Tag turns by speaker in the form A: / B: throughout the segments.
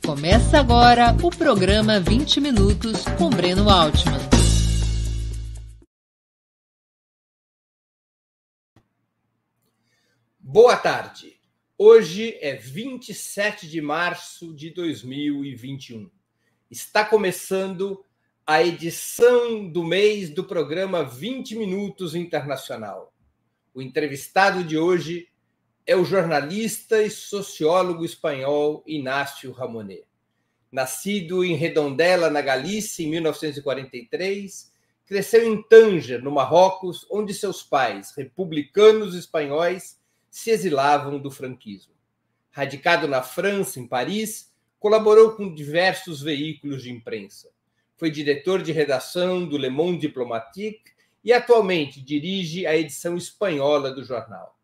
A: Começa agora o programa 20 Minutos com Breno Altman.
B: Boa tarde. Hoje é 27 de março de 2021. Está começando a edição do mês do programa 20 Minutos Internacional. O entrevistado de hoje é o jornalista e sociólogo espanhol Ignacio Ramonet. Nascido em Redondela, na Galícia, em 1943, cresceu em Tânger, no Marrocos, onde seus pais, republicanos espanhóis, se exilavam do franquismo. Radicado na França, em Paris, colaborou com diversos veículos de imprensa. Foi diretor de redação do Le Monde Diplomatique e atualmente dirige a edição espanhola do jornal.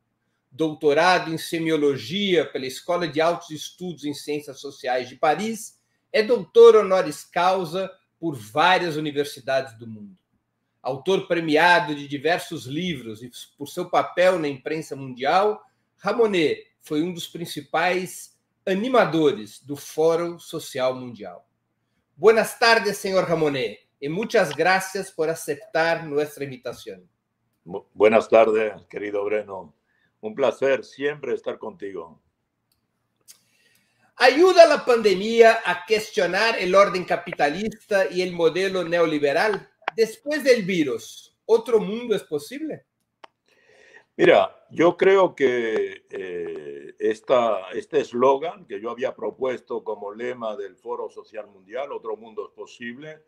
B: Doutorado em Semiologia pela Escola de Altos Estudos em Ciências Sociais de Paris, é doutor honoris causa por várias universidades do mundo. Autor premiado de diversos livros e por seu papel na imprensa mundial, Ramonet foi um dos principais animadores do Fórum Social Mundial. Buenas tardes, señor Ramonet, y muchas gracias por aceptar nuestra invitación.
C: Buenas tardes, querido Breno. Un placer siempre estar contigo.
B: ¿Ayuda la pandemia a cuestionar el orden capitalista y el modelo neoliberal? Después del virus, ¿otro mundo es posible?
C: Mira, yo creo que este eslogan que yo había propuesto como lema del Foro Social Mundial, Otro Mundo es Posible,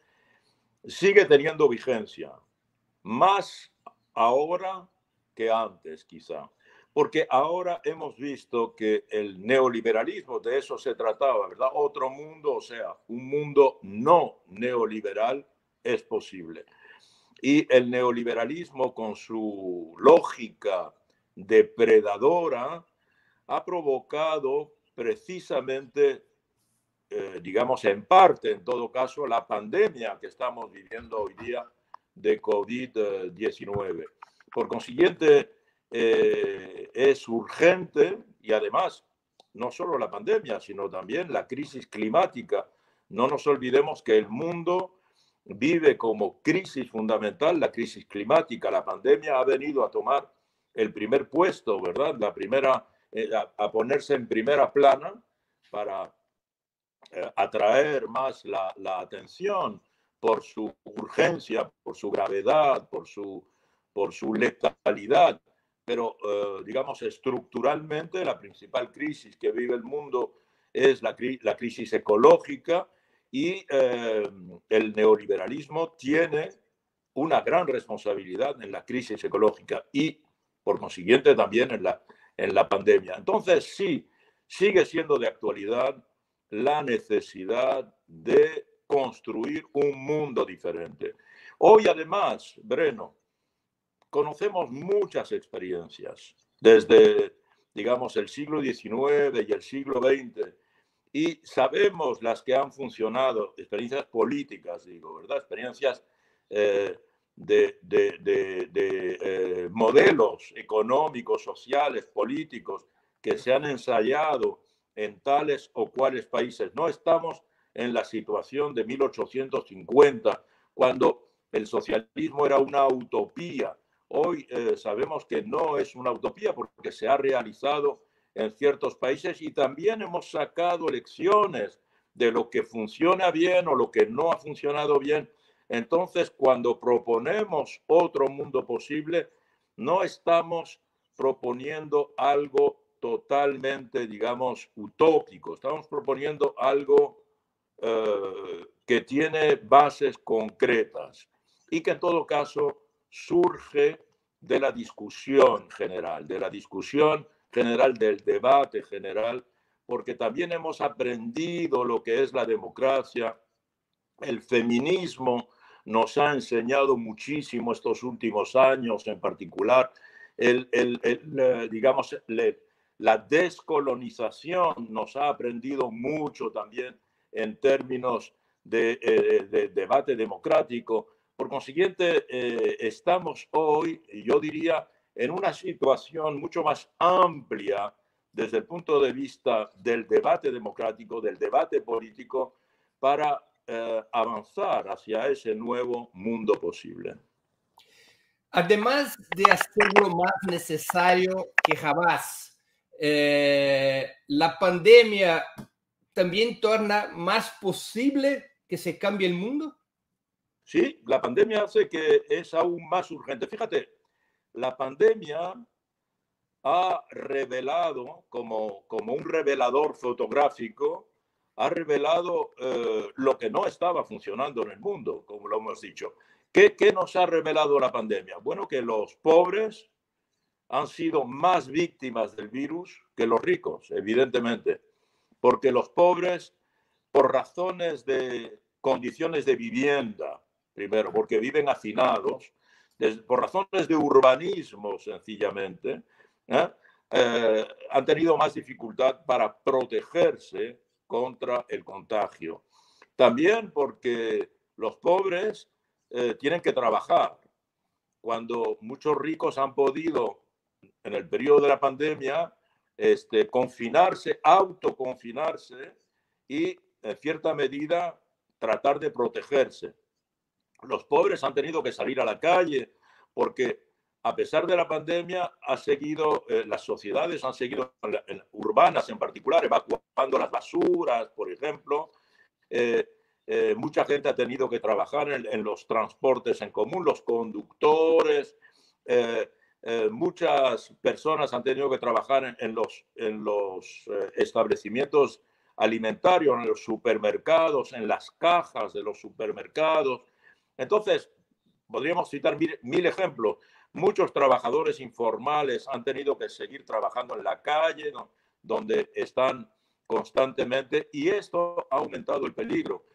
C: sigue teniendo vigencia, más ahora que antes quizá. Porque ahora hemos visto que el neoliberalismo, de eso se trataba, ¿verdad? Otro mundo, o sea, un mundo no neoliberal es posible. Y el neoliberalismo, con su lógica depredadora, ha provocado precisamente, digamos, en parte, en todo caso, la pandemia que estamos viviendo hoy día de COVID-19. Por consiguiente, es urgente y además no solo la pandemia, sino también la crisis climática. No nos olvidemos que el mundo vive como crisis fundamental la crisis climática. La pandemia ha venido a tomar el primer puesto, ¿verdad? La primera, a ponerse en primera plana para atraer más la atención por su urgencia, por su gravedad, por su letalidad. Pero, digamos, estructuralmente la principal crisis que vive el mundo es la crisis ecológica y el neoliberalismo tiene una gran responsabilidad en la crisis ecológica y, por consiguiente, también en la pandemia. Entonces, sí, sigue siendo de actualidad la necesidad de construir un mundo diferente. Hoy, además, Breno, conocemos muchas experiencias desde, digamos, el siglo XIX y el siglo XX y sabemos las que han funcionado, experiencias políticas, digo, ¿verdad? Experiencias de modelos económicos, sociales, políticos que se han ensayado en tales o cuales países. No estamos en la situación de 1850, cuando el socialismo era una utopía. Hoy sabemos que no es una utopía porque se ha realizado en ciertos países y también hemos sacado lecciones de lo que funciona bien o lo que no ha funcionado bien. Entonces, cuando proponemos otro mundo posible, no estamos proponiendo algo totalmente, digamos, utópico. Estamos proponiendo algo que tiene bases concretas y que en todo caso surge de la discusión general, del debate general, porque también hemos aprendido lo que es la democracia. El feminismo nos ha enseñado muchísimo estos últimos años, en particular, digamos, la descolonización nos ha aprendido mucho también en términos de debate democrático. Por consiguiente, estamos hoy, yo diría, en una situación mucho más amplia desde el punto de vista del debate democrático, del debate político, para avanzar hacia ese nuevo mundo posible.
B: Además de hacerlo más necesario que jamás, la pandemia también torna más posible que se cambie el mundo.
C: Sí, la pandemia hace que es aún más urgente. Fíjate, la pandemia ha revelado, como un revelador fotográfico, ha revelado lo que no estaba funcionando en el mundo, como lo hemos dicho. ¿Qué nos ha revelado la pandemia? Bueno, que los pobres han sido más víctimas del virus que los ricos, evidentemente, porque los pobres, por razones de condiciones de vivienda, primero, porque viven hacinados, por razones de urbanismo, sencillamente, han tenido más dificultad para protegerse contra el contagio. También porque los pobres tienen que trabajar. Cuando muchos ricos han podido, en el periodo de la pandemia, confinarse, autoconfinarse y, en cierta medida, tratar de protegerse. Los pobres han tenido que salir a la calle porque, a pesar de la pandemia, las sociedades han seguido, urbanas en particular, evacuando las basuras, por ejemplo. Mucha gente ha tenido que trabajar en los transportes en común, los conductores. Muchas personas han tenido que trabajar en los establecimientos alimentarios, en los supermercados, en las cajas de los supermercados. Entonces, podríamos citar mil ejemplos. Muchos trabajadores informales han tenido que seguir trabajando en la calle, ¿no?, donde están constantemente, y esto ha aumentado el peligro.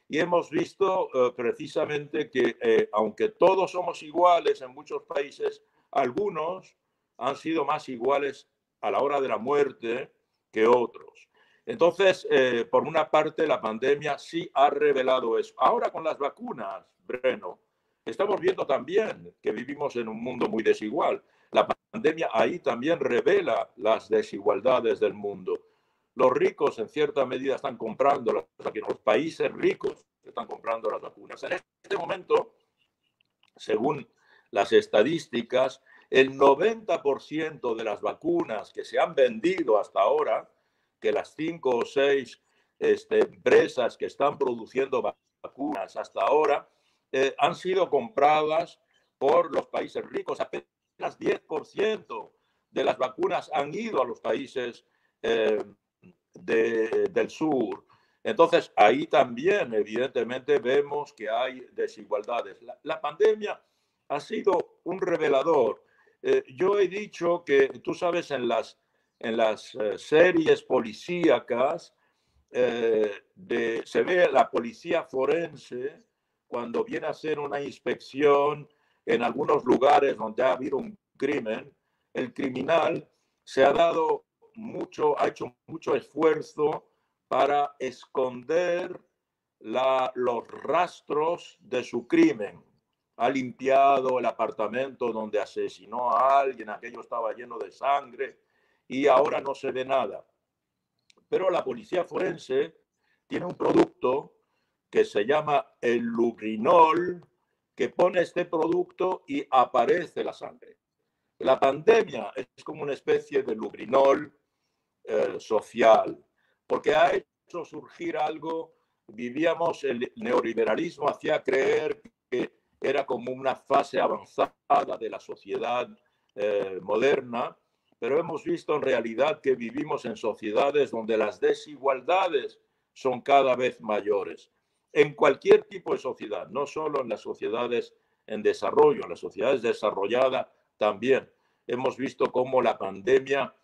C: Y hemos visto precisamente que, aunque todos somos iguales en muchos países, algunos han sido más iguales a la hora de la muerte que otros. Entonces, por una parte, la pandemia sí ha revelado eso. Ahora, con las vacunas, Breno, estamos viendo también que vivimos en un mundo muy desigual. La pandemia ahí también revela las desigualdades del mundo. Los ricos, en cierta medida, están comprando las vacunas. Los países ricos están comprando las vacunas. En este momento, según las estadísticas, el 90% de las vacunas que se han vendido hasta ahora, que las 5 o 6 empresas que están produciendo vacunas hasta ahora, han sido compradas por los países ricos. Apenas 10% de las vacunas han ido a los países del sur. Entonces, ahí también, evidentemente, vemos que hay desigualdades. La pandemia ha sido un revelador. Yo he dicho que, tú sabes, en las series policíacas, se ve la policía forense cuando viene a hacer una inspección en algunos lugares donde ha habido un crimen. El criminal ha hecho mucho esfuerzo para esconder los rastros de su crimen. Ha limpiado el apartamento donde asesinó a alguien, aquello estaba lleno de sangre y ahora no se ve nada. Pero la policía forense tiene un producto que se llama el Lubrinol, que pone este producto y aparece la sangre. La pandemia es como una especie de Lubrinol social, porque ha hecho surgir algo. Vivíamos, el neoliberalismo hacía creer que era como una fase avanzada de la sociedad moderna, pero hemos visto en realidad que vivimos en sociedades donde las desigualdades son cada vez mayores. En cualquier tipo de sociedad, no solo en las sociedades en desarrollo, en las sociedades desarrolladas también. Hemos visto cómo la pandemia,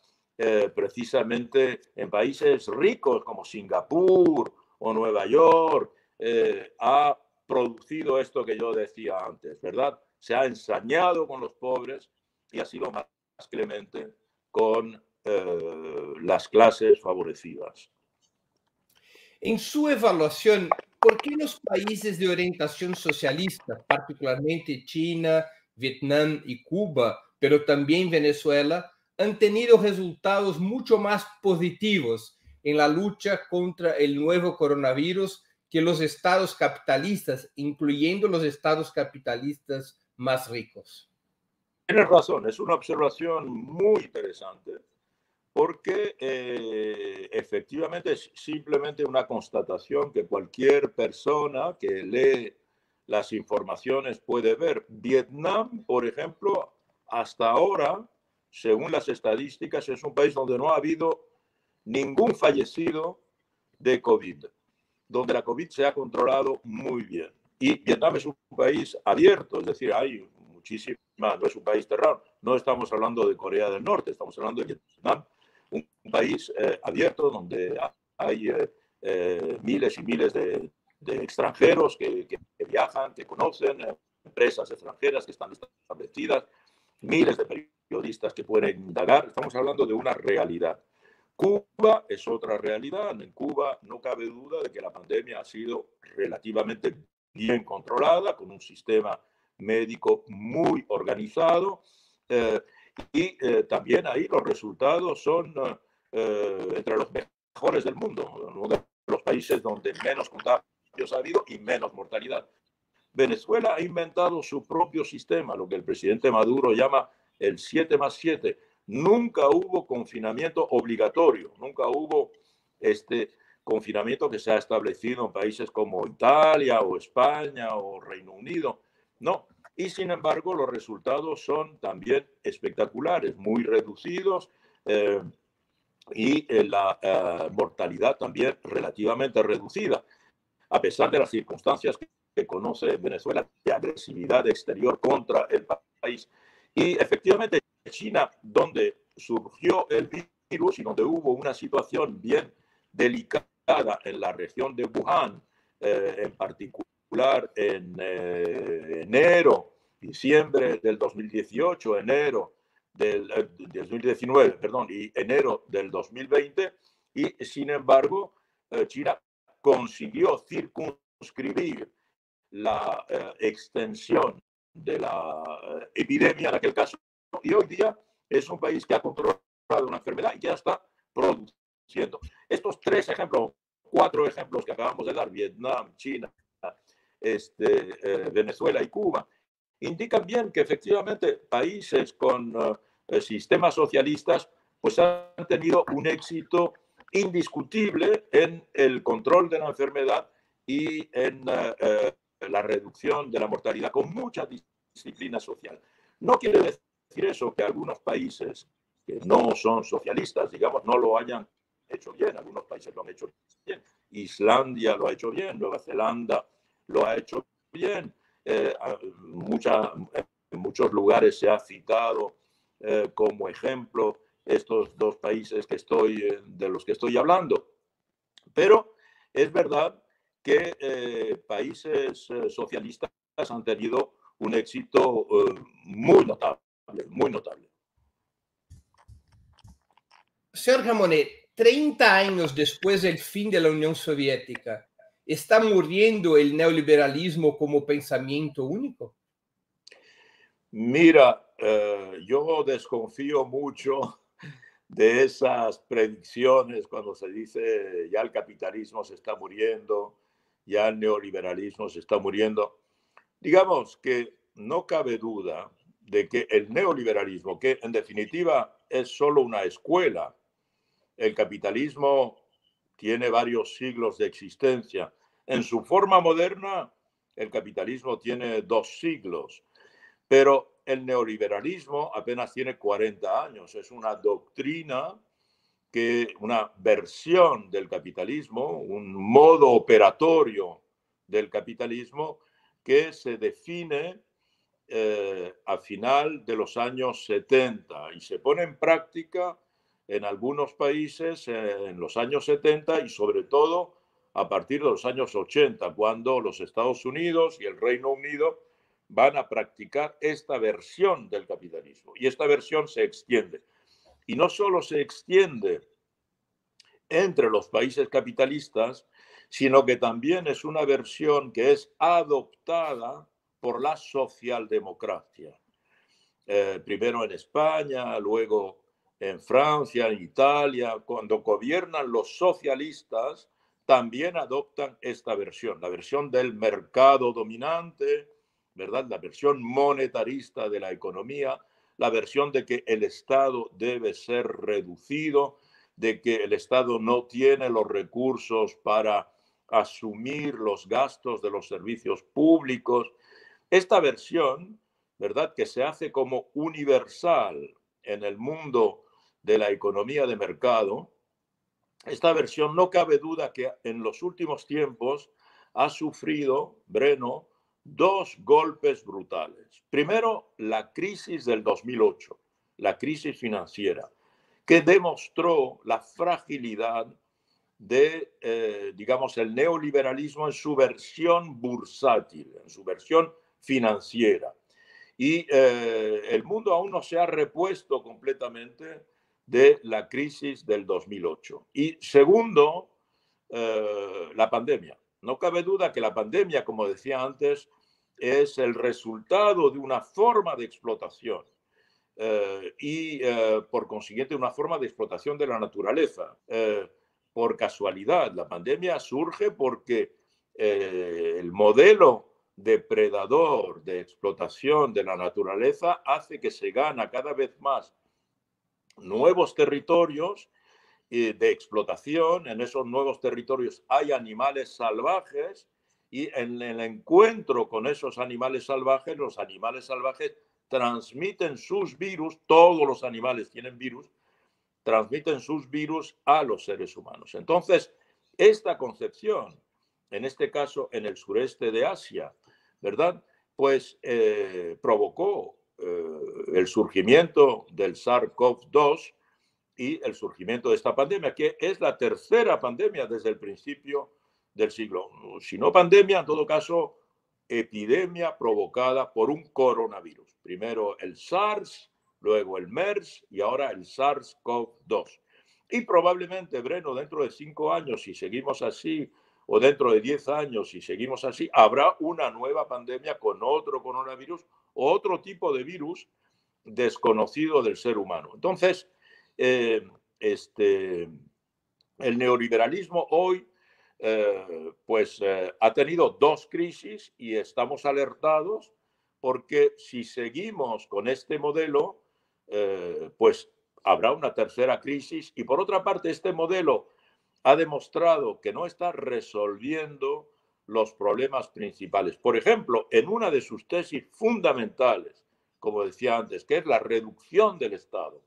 C: precisamente en países ricos como Singapur o Nueva York, ha producido esto que yo decía antes, ¿verdad? Se ha ensañado con los pobres y ha sido más clemente con las clases favorecidas.
B: En su evaluación, ¿por qué los países de orientación socialista, particularmente China, Vietnam y Cuba, pero también Venezuela, han tenido resultados mucho más positivos en la lucha contra el nuevo coronavirus que los estados capitalistas, incluyendo los estados capitalistas más ricos.
C: Tienes razón, es una observación muy interesante porque efectivamente es simplemente una constatación que cualquier persona que lee las informaciones puede ver. Vietnam, por ejemplo, hasta ahora, según las estadísticas, es un país donde no ha habido ningún fallecido de COVID, donde la COVID se ha controlado muy bien. Y Vietnam es un país abierto, es decir, hay muchísima, no es un país cerrado, no estamos hablando de Corea del Norte, estamos hablando de Vietnam, un país abierto donde hay miles y miles de extranjeros que viajan, que conocen, empresas extranjeras que están establecidas, miles de periodistas que pueden indagar. Estamos hablando de una realidad. Cuba es otra realidad. En Cuba no cabe duda de que la pandemia ha sido relativamente bien controlada, con un sistema médico muy organizado. Y también ahí los resultados son entre los mejores del mundo, uno de los países donde menos contagios ha habido y menos mortalidad. Venezuela ha inventado su propio sistema, lo que el presidente Maduro llama el 7+7. Nunca hubo confinamiento obligatorio, nunca hubo este confinamiento que se ha establecido en países como Italia o España o Reino Unido. No. Y sin embargo, los resultados son también espectaculares, muy reducidos y la mortalidad también relativamente reducida, a pesar de las circunstancias que conoce Venezuela de agresividad exterior contra el país. Y efectivamente, China, donde surgió el virus y donde hubo una situación bien delicada en la región de Wuhan, en particular en enero, diciembre del 2018, enero del 2019, perdón, y enero del 2020, y sin embargo, China consiguió circunscribir la extensión de la epidemia en aquel caso, y hoy día es un país que ha controlado una enfermedad y ya está produciendo. Estos 3 ejemplos, 4 ejemplos que acabamos de dar, Vietnam, China, Venezuela y Cuba, indican bien que efectivamente países con sistemas socialistas pues han tenido un éxito indiscutible en el control de la enfermedad y en la reducción de la mortalidad con mucha disciplina social. No quiere decir eso que algunos países que no son socialistas, digamos, no lo hayan hecho bien. Algunos países lo han hecho bien. Islandia lo ha hecho bien, Nueva Zelanda lo ha hecho bien. En muchos lugares se ha citado como ejemplo estos 2 países de los que estoy hablando. Pero es verdad que países socialistas han tenido un éxito muy notable, muy notable.
B: Señor Ramonet, 30 años después del fin de la Unión Soviética, ¿está muriendo el neoliberalismo como pensamiento único?
C: Mira, yo desconfío mucho de esas predicciones cuando se dice ya el capitalismo se está muriendo, ya el neoliberalismo se está muriendo. Digamos que no cabe duda de que el neoliberalismo, que en definitiva es solo una escuela, el capitalismo tiene varios siglos de existencia. En su forma moderna, el capitalismo tiene 2 siglos, pero el neoliberalismo apenas tiene 40 años. Es una doctrina, una versión del capitalismo, un modo operatorio del capitalismo que se define a final de los años 70 y se pone en práctica en algunos países en los años 70 y sobre todo a partir de los años 80, cuando los Estados Unidos y el Reino Unido van a practicar esta versión del capitalismo. Y esta versión se extiende. Y no solo se extiende entre los países capitalistas, sino que también es una versión que es adoptada por la socialdemocracia. Primero en España, luego en Francia, en Italia, cuando gobiernan los socialistas, también adoptan esta versión, la versión del mercado dominante, ¿verdad? La versión monetarista de la economía, la versión de que el Estado debe ser reducido, de que el Estado no tiene los recursos para asumir los gastos de los servicios públicos. Esta versión, ¿verdad?, que se hace como universal en el mundo de la economía de mercado, esta versión no cabe duda que en los últimos tiempos ha sufrido, Breno, dos golpes brutales. Primero, la crisis del 2008, la crisis financiera, que demostró la fragilidad de, digamos, el neoliberalismo en su versión bursátil, en su versión financiera. Y el mundo aún no se ha repuesto completamente de la crisis del 2008. Y segundo, la pandemia. No cabe duda que la pandemia, como decía antes, es el resultado de una forma de explotación y, por consiguiente, una forma de explotación de la naturaleza. Por casualidad, la pandemia surge porque el modelo depredador de explotación de la naturaleza hace que se gana cada vez más nuevos territorios de explotación. En esos nuevos territorios hay animales salvajes y en el encuentro con esos animales salvajes, los animales salvajes transmiten sus virus, todos los animales tienen virus, transmiten sus virus a los seres humanos. Entonces, esta concepción, en este caso en el sureste de Asia, ¿verdad?, pues provocó el surgimiento del SARS-CoV-2 y el surgimiento de esta pandemia, que es la tercera pandemia desde el principio del siglo. Si no pandemia, en todo caso, epidemia provocada por un coronavirus. Primero el SARS, luego el MERS y ahora el SARS-CoV-2. Y probablemente, Breno, dentro de 5 años, si seguimos así, o dentro de 10 años, si seguimos así, habrá una nueva pandemia con otro coronavirus o otro tipo de virus desconocido del ser humano. Entonces, el neoliberalismo hoy ha tenido dos crisis y estamos alertados porque si seguimos con este modelo, pues habrá una tercera crisis. Y por otra parte, este modelo ha demostrado que no está resolviendo los problemas principales. Por ejemplo, en una de sus tesis fundamentales, como decía antes, que es la reducción del Estado,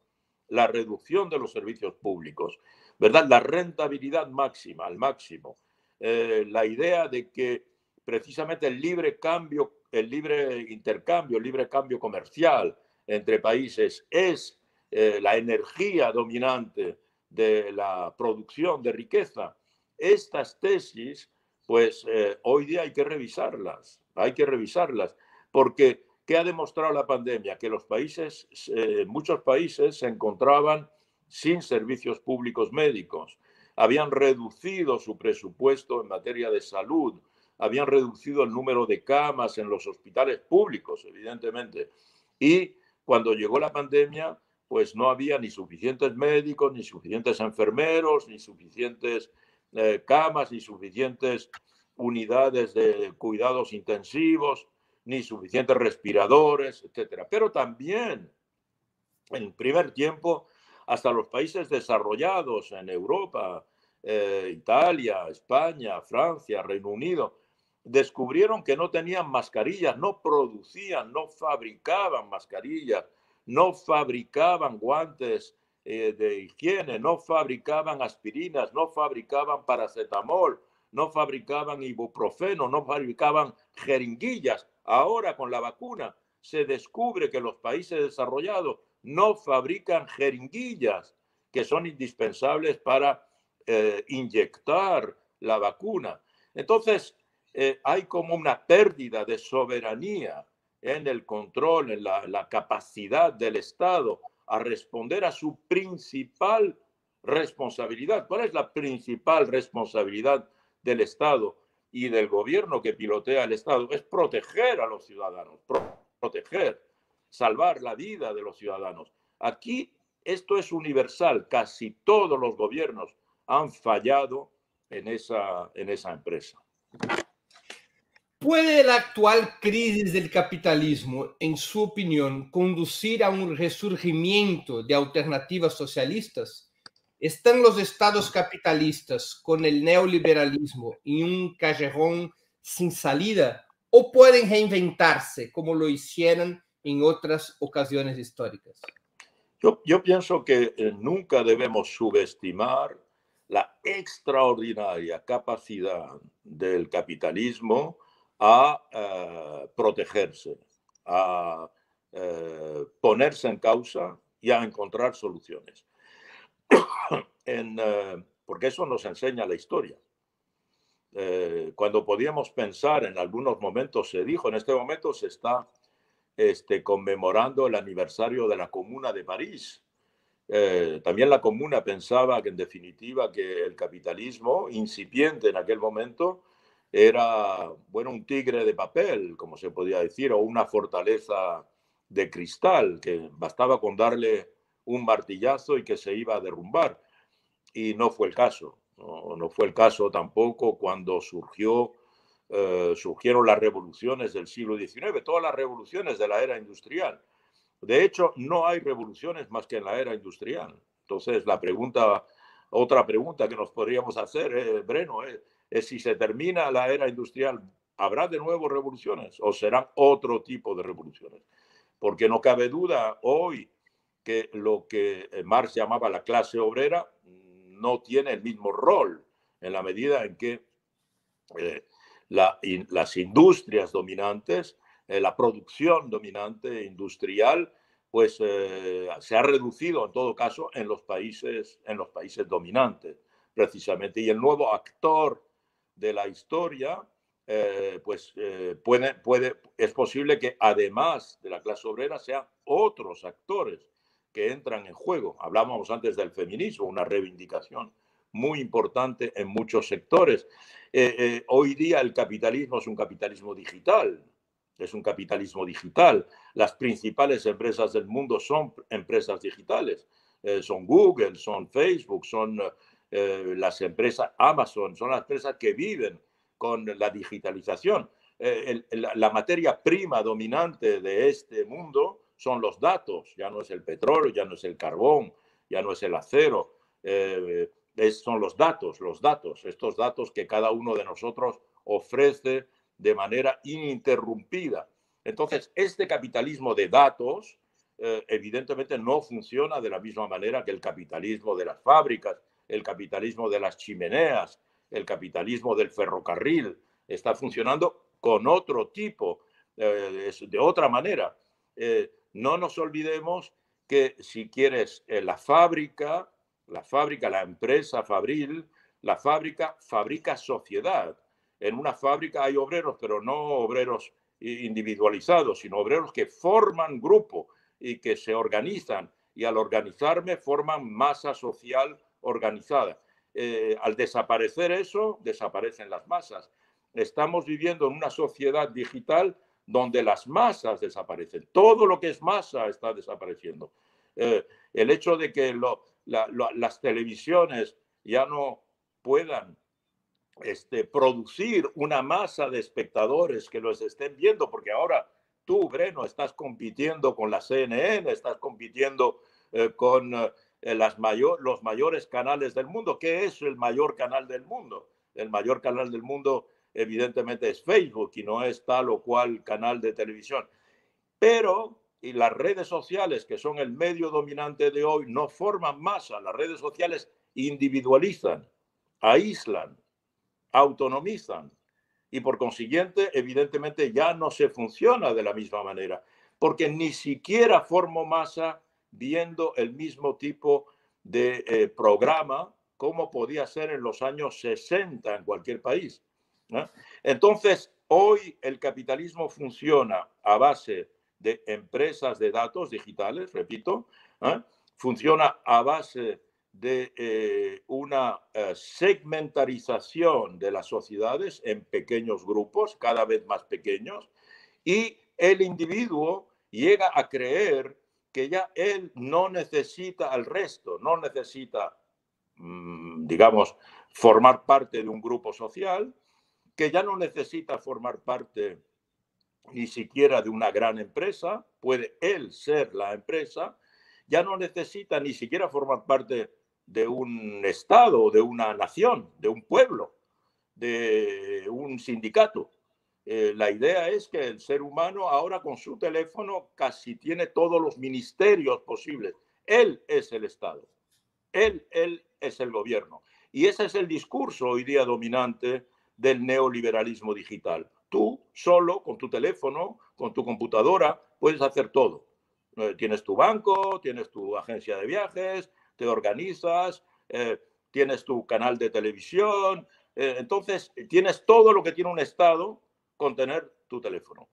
C: la reducción de los servicios públicos, ¿verdad?, la rentabilidad máxima, al máximo, la idea de que precisamente el libre intercambio, el libre cambio comercial entre países es la energía dominante de la producción de riqueza. Estas tesis, pues hoy día hay que revisarlas, porque ¿qué ha demostrado la pandemia? Que los países, muchos países se encontraban sin servicios públicos médicos, habían reducido su presupuesto en materia de salud, habían reducido el número de camas en los hospitales públicos, evidentemente. Y cuando llegó la pandemia, pues no había ni suficientes médicos, ni suficientes enfermeros, ni suficientes camas, ni suficientes unidades de cuidados intensivos, ni suficientes respiradores, etcétera. Pero también, en primer tiempo, hasta los países desarrollados en Europa, Italia, España, Francia, Reino Unido, descubrieron que no tenían mascarillas, no producían, no fabricaban mascarillas, no fabricaban guantes de higiene, no fabricaban aspirinas, no fabricaban paracetamol, no fabricaban ibuprofeno, no fabricaban jeringuillas. Ahora, con la vacuna, se descubre que los países desarrollados no fabrican jeringuillas que son indispensables para inyectar la vacuna. Entonces, hay como una pérdida de soberanía en el control, en la capacidad del Estado a responder a su principal responsabilidad. ¿Cuál es la principal responsabilidad del Estado y del gobierno que pilotea el Estado? Es proteger a los ciudadanos, proteger, salvar la vida de los ciudadanos. Aquí Esto es universal. Casi todos los gobiernos han fallado en esa empresa.
B: ¿Puede la actual crisis del capitalismo, en su opinión, conducir a un resurgimiento de alternativas socialistas? ¿Están los estados capitalistas con el neoliberalismo en un callejón sin salida o pueden reinventarse como lo hicieron en otras ocasiones históricas?
C: Yo pienso que nunca debemos subestimar la extraordinaria capacidad del capitalismo a protegerse, a ponerse en causa y a encontrar soluciones. Porque eso nos enseña la historia. Cuando podíamos pensar, en algunos momentos se dijo, en este momento se está conmemorando el aniversario de la Comuna de París. También la Comuna pensaba que, en definitiva, que el capitalismo incipiente en aquel momento era, bueno, un tigre de papel, como se podía decir, o una fortaleza de cristal, que bastaba con darle un martillazo y que se iba a derrumbar. Y no fue el caso. No fue el caso tampoco cuando surgieron las revoluciones del siglo XIX, todas las revoluciones de la era industrial. De hecho, no hay revoluciones más que en la era industrial. Entonces, otra pregunta que nos podríamos hacer, Breno, es si se termina la era industrial, ¿habrá de nuevo revoluciones o serán otro tipo de revoluciones? Porque no cabe duda hoy que lo que Marx llamaba la clase obrera no tiene el mismo rol, en la medida en que las industrias dominantes, la producción dominante industrial, pues se ha reducido en todo caso en los países dominantes, precisamente. Y el nuevo actor de la historia, es posible que además de la clase obrera sean otros actores que entran en juego. Hablábamos antes del feminismo, una reivindicación muy importante en muchos sectores. Hoy día el capitalismo es un capitalismo digital. Es un capitalismo digital. Las principales empresas del mundo son empresas digitales. Son Google, son Facebook, son las empresas Amazon, son las empresas que viven con la digitalización. La materia prima dominante de este mundo son los datos. Ya no es el petróleo, ya no es el carbón, ya no es el acero. Son los datos, estos datos que cada uno de nosotros ofrece de manera ininterrumpida. Entonces, este capitalismo de datos evidentemente no funciona de la misma manera que el capitalismo de las fábricas, el capitalismo de las chimeneas, el capitalismo del ferrocarril. Está funcionando con otro tipo, de otra manera. No nos olvidemos que, si quieres, la empresa fabril, la fábrica fabrica sociedad. En una fábrica hay obreros, pero no obreros individualizados, sino obreros que forman grupo y que se organizan, y al organizarme forman masa social organizada. Al desaparecer eso, desaparecen las masas. Estamos viviendo en una sociedad digital donde las masas desaparecen. Todo lo que es masa está desapareciendo. El hecho de que las televisiones ya no puedan producir una masa de espectadores que los estén viendo, porque ahora tú, Breno, estás compitiendo con la CNN, estás compitiendo con los mayores canales del mundo. ¿Qué es el mayor canal del mundo? El mayor canal del mundo, evidentemente, es Facebook y no es tal o cual canal de televisión. Pero y las redes sociales, que son el medio dominante de hoy, no forman masa. Las redes sociales individualizan, aíslan, autonomizan, y por consiguiente, evidentemente, ya no se funciona de la misma manera, porque ni siquiera formo masa viendo el mismo tipo de programa como podía ser en los años 60 en cualquier país, ¿no? Entonces, hoy el capitalismo funciona a base de empresas de datos digitales, repito, funciona a base de una segmentarización de las sociedades en pequeños grupos, cada vez más pequeños, y el individuo llega a creer que ya él no necesita al resto, no necesita, digamos, formar parte de un grupo social, que ya no necesita formar parte ni siquiera de una gran empresa, puede él ser la empresa, ya no necesita ni siquiera formar parte de un Estado, de una nación, de un pueblo, de un sindicato. La idea es que el ser humano ahora con su teléfono casi tiene todos los ministerios posibles. Él es el Estado, él es el gobierno. Y ese es el discurso hoy día dominante del neoliberalismo digital. Tú solo, con tu teléfono, con tu computadora, puedes hacer todo. Tienes tu banco, tienes tu agencia de viajes, te organizas, tienes tu canal de televisión. Entonces, tienes todo lo que tiene un Estado con tener tu teléfono.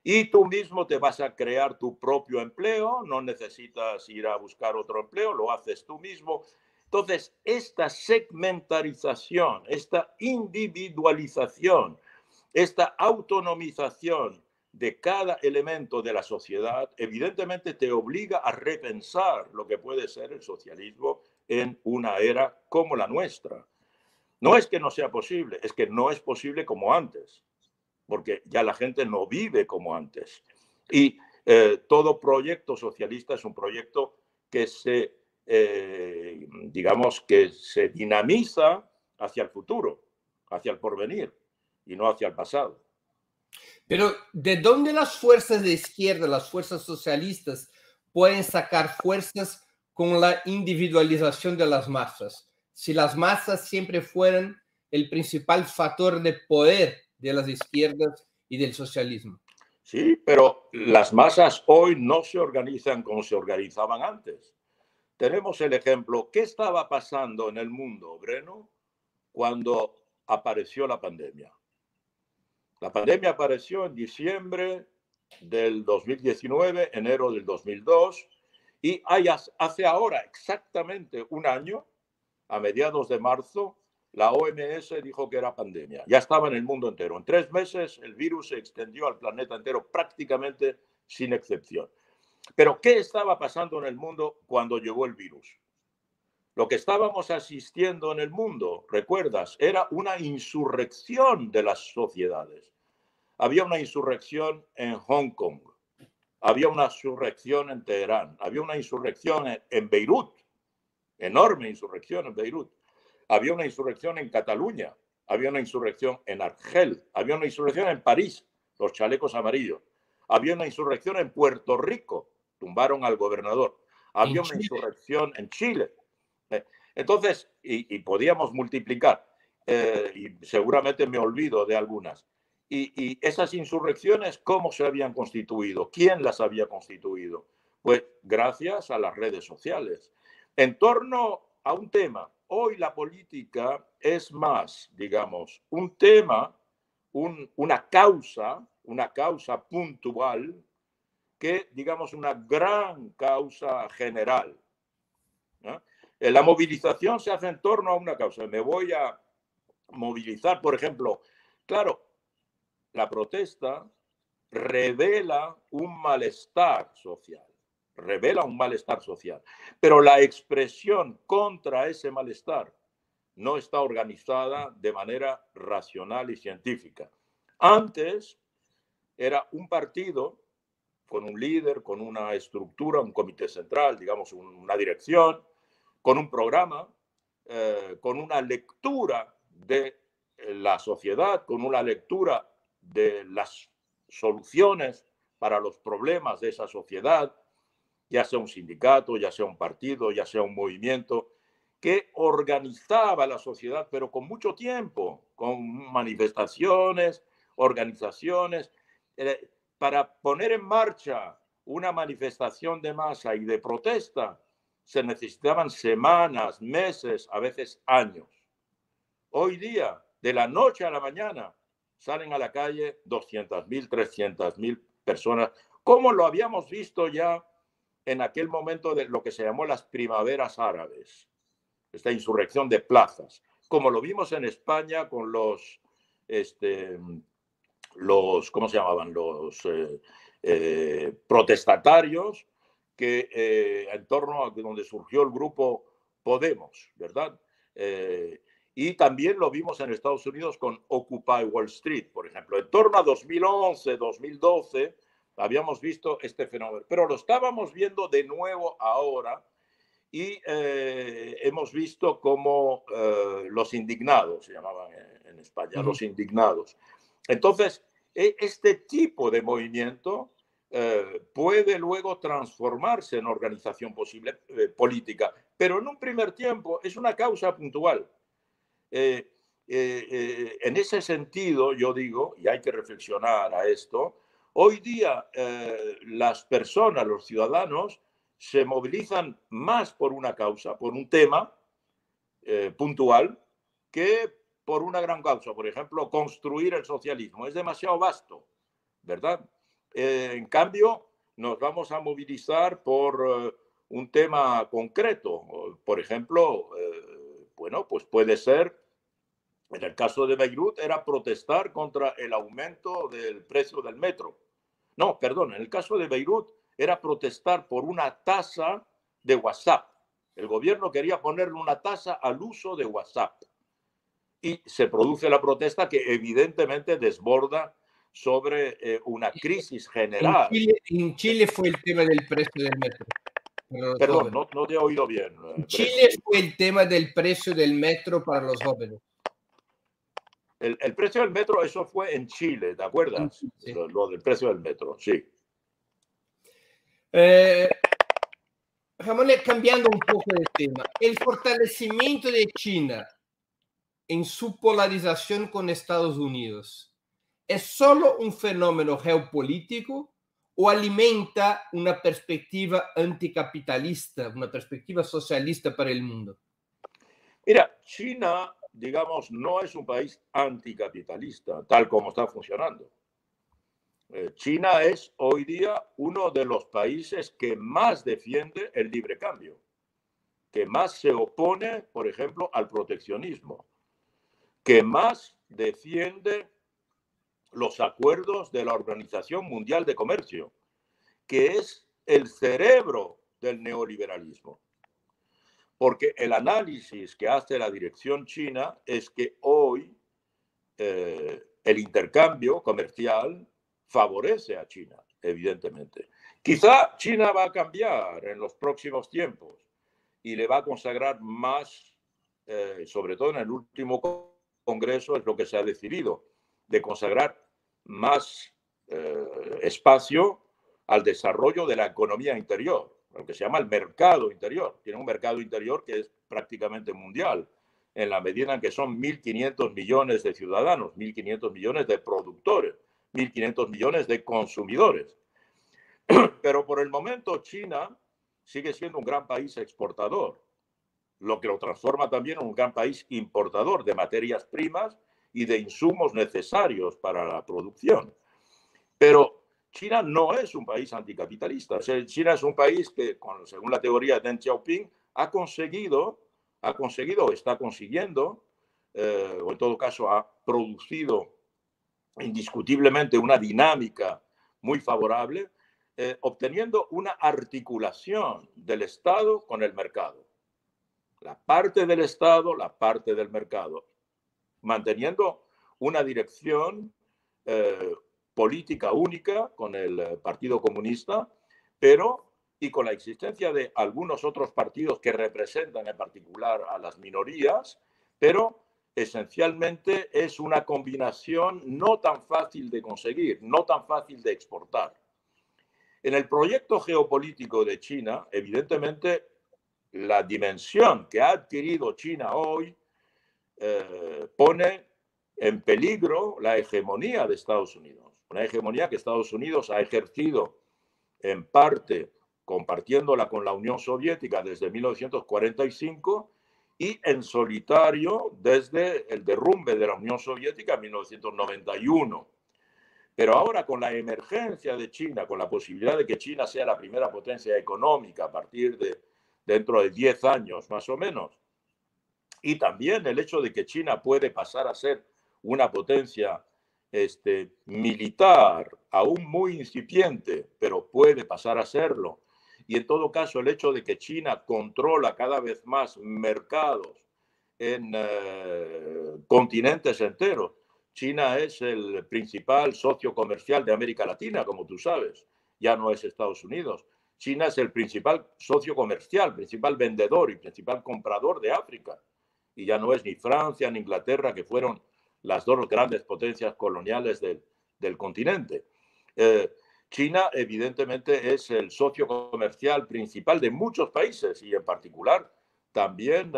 C: Y tú mismo te vas a crear tu propio empleo, no necesitas ir a buscar otro empleo, lo haces tú mismo. Entonces, esta segmentarización, esta individualización, esta autonomización de cada elemento de la sociedad, evidentemente te obliga a repensar lo que puede ser el socialismo en una era como la nuestra. No es que no sea posible, es que no es posible como antes, porque ya la gente no vive como antes. Y todo proyecto socialista es un proyecto que digamos, que se dinamiza hacia el futuro, hacia el porvenir y no hacia el pasado.
B: Pero ¿de dónde las fuerzas de izquierda, las fuerzas socialistas, pueden sacar fuerzas con la individualización de las masas? Si las masas siempre fueran el principal factor de poder de las izquierdas y del socialismo.
C: Sí, pero las masas hoy no se organizan como se organizaban antes. Tenemos el ejemplo, ¿qué estaba pasando en el mundo, Breno, cuando apareció la pandemia? La pandemia apareció en diciembre del 2019, enero del 2002, y hace ahora exactamente un año, a mediados de marzo, la OMS dijo que era pandemia. Ya estaba en el mundo entero. En 3 meses el virus se extendió al planeta entero prácticamente sin excepción. Pero ¿qué estaba pasando en el mundo cuando llegó el virus? Lo que estábamos asistiendo en el mundo, recuerdas, era una insurrección de las sociedades. Había una insurrección en Hong Kong, había una insurrección en Teherán, había una insurrección en Beirut, enorme insurrección en Beirut, había una insurrección en Cataluña, había una insurrección en Argel, había una insurrección en París, los chalecos amarillos, había una insurrección en Puerto Rico, tumbaron al gobernador, había una insurrección en Chile. Entonces, y podíamos multiplicar, y seguramente me olvido de algunas. Y esas insurrecciones, ¿cómo se habían constituido? ¿Quién las había constituido? Pues gracias a las redes sociales. En torno a un tema, hoy la política es más, digamos, un tema, una causa puntual que, digamos, una gran causa general, ¿no? La movilización se hace en torno a una causa. Me voy a movilizar, por ejemplo, claro, la protesta revela un malestar social, pero la expresión contra ese malestar no está organizada de manera racional y científica. Antes era un partido con un líder, con una estructura, un comité central, digamos, una dirección, con un programa, con una lectura de la sociedad, con una lectura de las soluciones para los problemas de esa sociedad, ya sea un sindicato, ya sea un partido, ya sea un movimiento, que organizaba la sociedad, pero con mucho tiempo, con manifestaciones, organizaciones, para poner en marcha una manifestación de masa y de protesta, se necesitaban semanas, meses, a veces años. Hoy día, de la noche a la mañana, salen a la calle 200.000, 300.000 personas, como lo habíamos visto ya en aquel momento de lo que se llamó las primaveras árabes, esta insurrección de plazas, como lo vimos en España con los ¿cómo se llamaban? Los protestatarios que en torno a donde surgió el grupo Podemos, ¿verdad? Y también lo vimos en Estados Unidos con Occupy Wall Street, por ejemplo. En torno a 2011, 2012, habíamos visto este fenómeno, pero lo estábamos viendo de nuevo ahora y hemos visto como los indignados, se llamaban en España, los indignados. Entonces, este tipo de movimiento puede luego transformarse en organización posible, política, pero en un primer tiempo es una causa puntual. En ese sentido, yo digo, y hay que reflexionar a esto, hoy día las personas, los ciudadanos, se movilizan más por una causa, por un tema puntual, que por una gran causa. Por ejemplo, construir el socialismo. Es demasiado vasto, ¿verdad? En cambio, nos vamos a movilizar por un tema concreto. Por ejemplo, bueno, pues puede ser, en el caso de Beirut, era protestar contra el aumento del precio del metro. No, perdón, en el caso de Beirut era protestar por una tasa de WhatsApp. El gobierno quería ponerle una tasa al uso de WhatsApp. Y se produce la protesta que evidentemente desborda sobre una crisis general.
B: En Chile fue el tema del precio del metro.
C: Perdón, no te he oído bien.
B: En Chile fue el tema del precio del metro para los jóvenes.
C: El precio del metro, eso fue en Chile, ¿te acuerdas? Sí. Lo del precio del metro, sí.
B: Ramón, cambiando un poco de tema, el fortalecimiento de China en su polarización con Estados Unidos, ¿es solo un fenómeno geopolítico o alimenta una perspectiva anticapitalista, una perspectiva socialista para el mundo?
C: Mira, China, digamos, no es un país anticapitalista, tal como está funcionando. China es hoy día uno de los países que más defiende el libre cambio, que más se opone, por ejemplo, al proteccionismo, que más defiende los acuerdos de la Organización Mundial de Comercio, que es el cerebro del neoliberalismo. Porque el análisis que hace la dirección china es que hoy el intercambio comercial favorece a China, evidentemente. Quizá China va a cambiar en los próximos tiempos y le va a consagrar más, sobre todo en el último congreso es lo que se ha decidido, de consagrar más espacio al desarrollo de la economía interior, lo que se llama el mercado interior. Tiene un mercado interior que es prácticamente mundial, en la medida en que son 1.500 millones de ciudadanos, 1.500 millones de productores, 1.500 millones de consumidores. Pero por el momento China sigue siendo un gran país exportador, lo que lo transforma también en un gran país importador de materias primas y de insumos necesarios para la producción. Pero China no es un país anticapitalista. O sea, China es un país que, según la teoría de Deng Xiaoping, ha conseguido o está consiguiendo, o en todo caso ha producido indiscutiblemente una dinámica muy favorable, obteniendo una articulación del Estado con el mercado. La parte del Estado, la parte del mercado, manteniendo una dirección política única con el Partido Comunista, pero y con la existencia de algunos otros partidos que representan en particular a las minorías, pero esencialmente es una combinación no tan fácil de conseguir, no tan fácil de exportar. En el proyecto geopolítico de China, evidentemente, la dimensión que ha adquirido China hoy pone en peligro la hegemonía de Estados Unidos. Una hegemonía que Estados Unidos ha ejercido en parte compartiéndola con la Unión Soviética desde 1945 y en solitario desde el derrumbe de la Unión Soviética en 1991. Pero ahora con la emergencia de China, con la posibilidad de que China sea la primera potencia económica a partir de dentro de 10 años más o menos, y también el hecho de que China puede pasar a ser una potencia militar, aún muy incipiente, pero puede pasar a serlo, Y en todo caso, el hecho de que China controla cada vez más mercados en continentes enteros. China es el principal socio comercial de América Latina, como tú sabes. Ya no es Estados Unidos. China es el principal socio comercial, principal vendedor y principal comprador de África. Y ya no es ni Francia ni Inglaterra, que fueron las dos grandes potencias coloniales del continente. China, evidentemente, es el socio comercial principal de muchos países y, en particular, también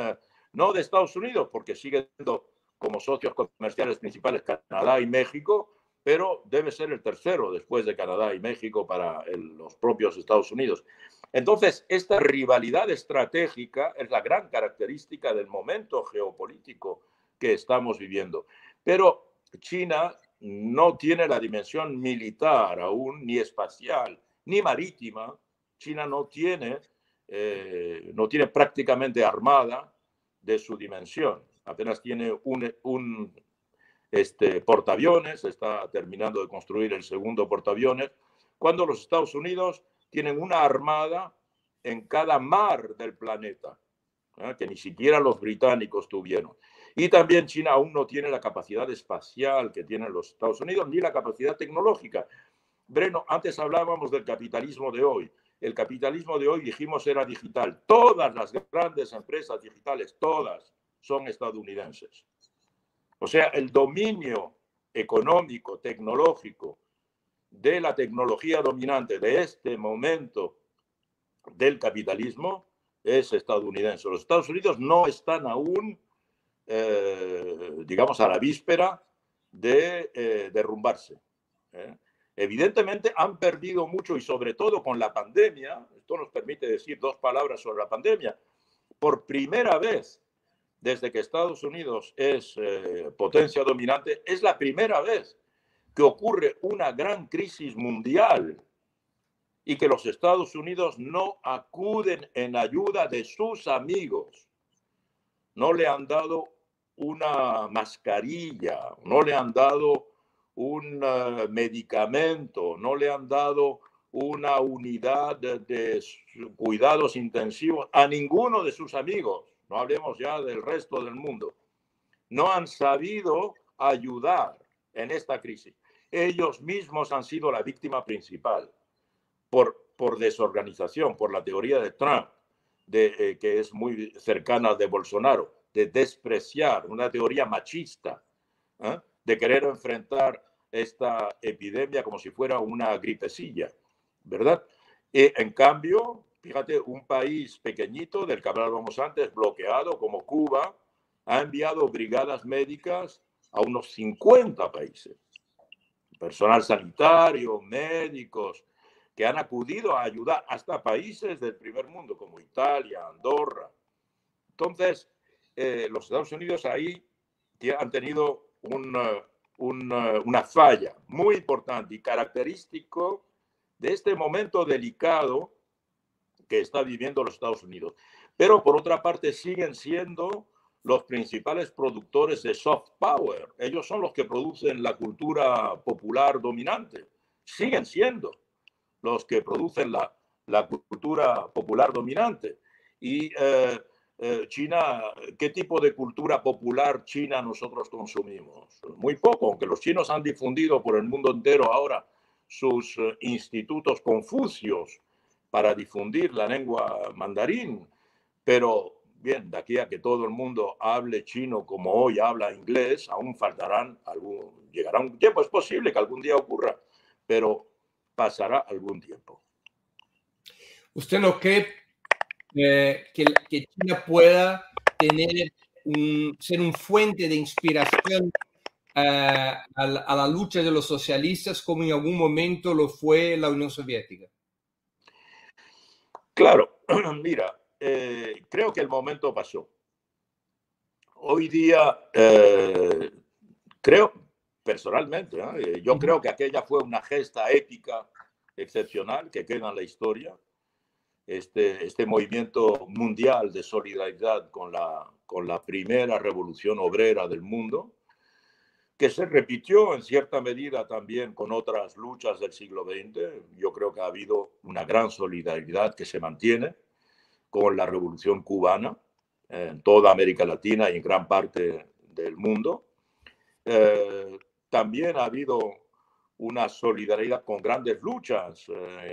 C: no de Estados Unidos, porque sigue siendo como socios comerciales principales Canadá y México, pero debe ser el tercero después de Canadá y México para los propios Estados Unidos. Entonces, esta rivalidad estratégica es la gran característica del momento geopolítico que estamos viviendo. Pero China no tiene la dimensión militar aún, ni espacial, ni marítima. China no tiene prácticamente armada de su dimensión. Apenas tiene un portaaviones, está terminando de construir el segundo portaaviones, cuando los Estados Unidos tienen una armada en cada mar del planeta, que ni siquiera los británicos tuvieron. Y también China aún no tiene la capacidad espacial que tienen los Estados Unidos, ni la capacidad tecnológica. Breno, antes hablábamos del capitalismo de hoy. El capitalismo de hoy, dijimos, era digital. Todas las grandes empresas digitales, todas, son estadounidenses. O sea, el dominio económico, tecnológico, de la tecnología dominante de este momento del capitalismo es estadounidense. Los Estados Unidos no están aún, digamos, a la víspera de derrumbarse. Evidentemente han perdido mucho y sobre todo con la pandemia. Esto nos permite decir dos palabras sobre la pandemia. Por primera vez desde que Estados Unidos es potencia dominante, es la primera vez que ocurre una gran crisis mundial y que los Estados Unidos no acuden en ayuda de sus amigos. No le han dado una mascarilla, no le han dado un medicamento, no le han dado una unidad de cuidados intensivos a ninguno de sus amigos. No hablemos ya del resto del mundo. No han sabido ayudar en esta crisis. Ellos mismos han sido la víctima principal por desorganización, por la teoría de Trump, que es muy cercana de Bolsonaro, de despreciar, una teoría machista, de querer enfrentar esta epidemia como si fuera una gripecilla, ¿verdad? En cambio, fíjate, un país pequeñito, del que hablábamos antes, bloqueado, como Cuba, ha enviado brigadas médicas a unos 50 países. Personal sanitario, médicos, que han acudido a ayudar hasta países del primer mundo, como Italia, Andorra. Entonces, los Estados Unidos ahí han tenido una falla muy importante y característico de este momento delicado que está viviendo los Estados Unidos. Pero por otra parte siguen siendo los principales productores de soft power. Ellos son los que producen la cultura popular dominante. Siguen siendo los que producen la cultura popular dominante. Y China, ¿qué tipo de cultura popular china nosotros consumimos? Muy poco, aunque los chinos han difundido por el mundo entero ahora sus institutos confucios para difundir la lengua mandarín, pero bien, de aquí a que todo el mundo hable chino como hoy habla inglés, aún llegará un tiempo, es posible que algún día ocurra, pero pasará algún tiempo.
B: ¿Usted no cree que China pueda ser un fuente de inspiración a la lucha de los socialistas como en algún momento lo fue la Unión Soviética?
C: Claro, mira, creo que el momento pasó. Hoy día, creo personalmente, yo creo que aquella fue una gesta épica excepcional que queda en la historia. Este movimiento mundial de solidaridad con la primera revolución obrera del mundo, que se repitió en cierta medida también con otras luchas del siglo XX. Yo creo que ha habido una gran solidaridad que se mantiene con la Revolución Cubana en toda América Latina y en gran parte del mundo. También ha habido una solidaridad con grandes luchas,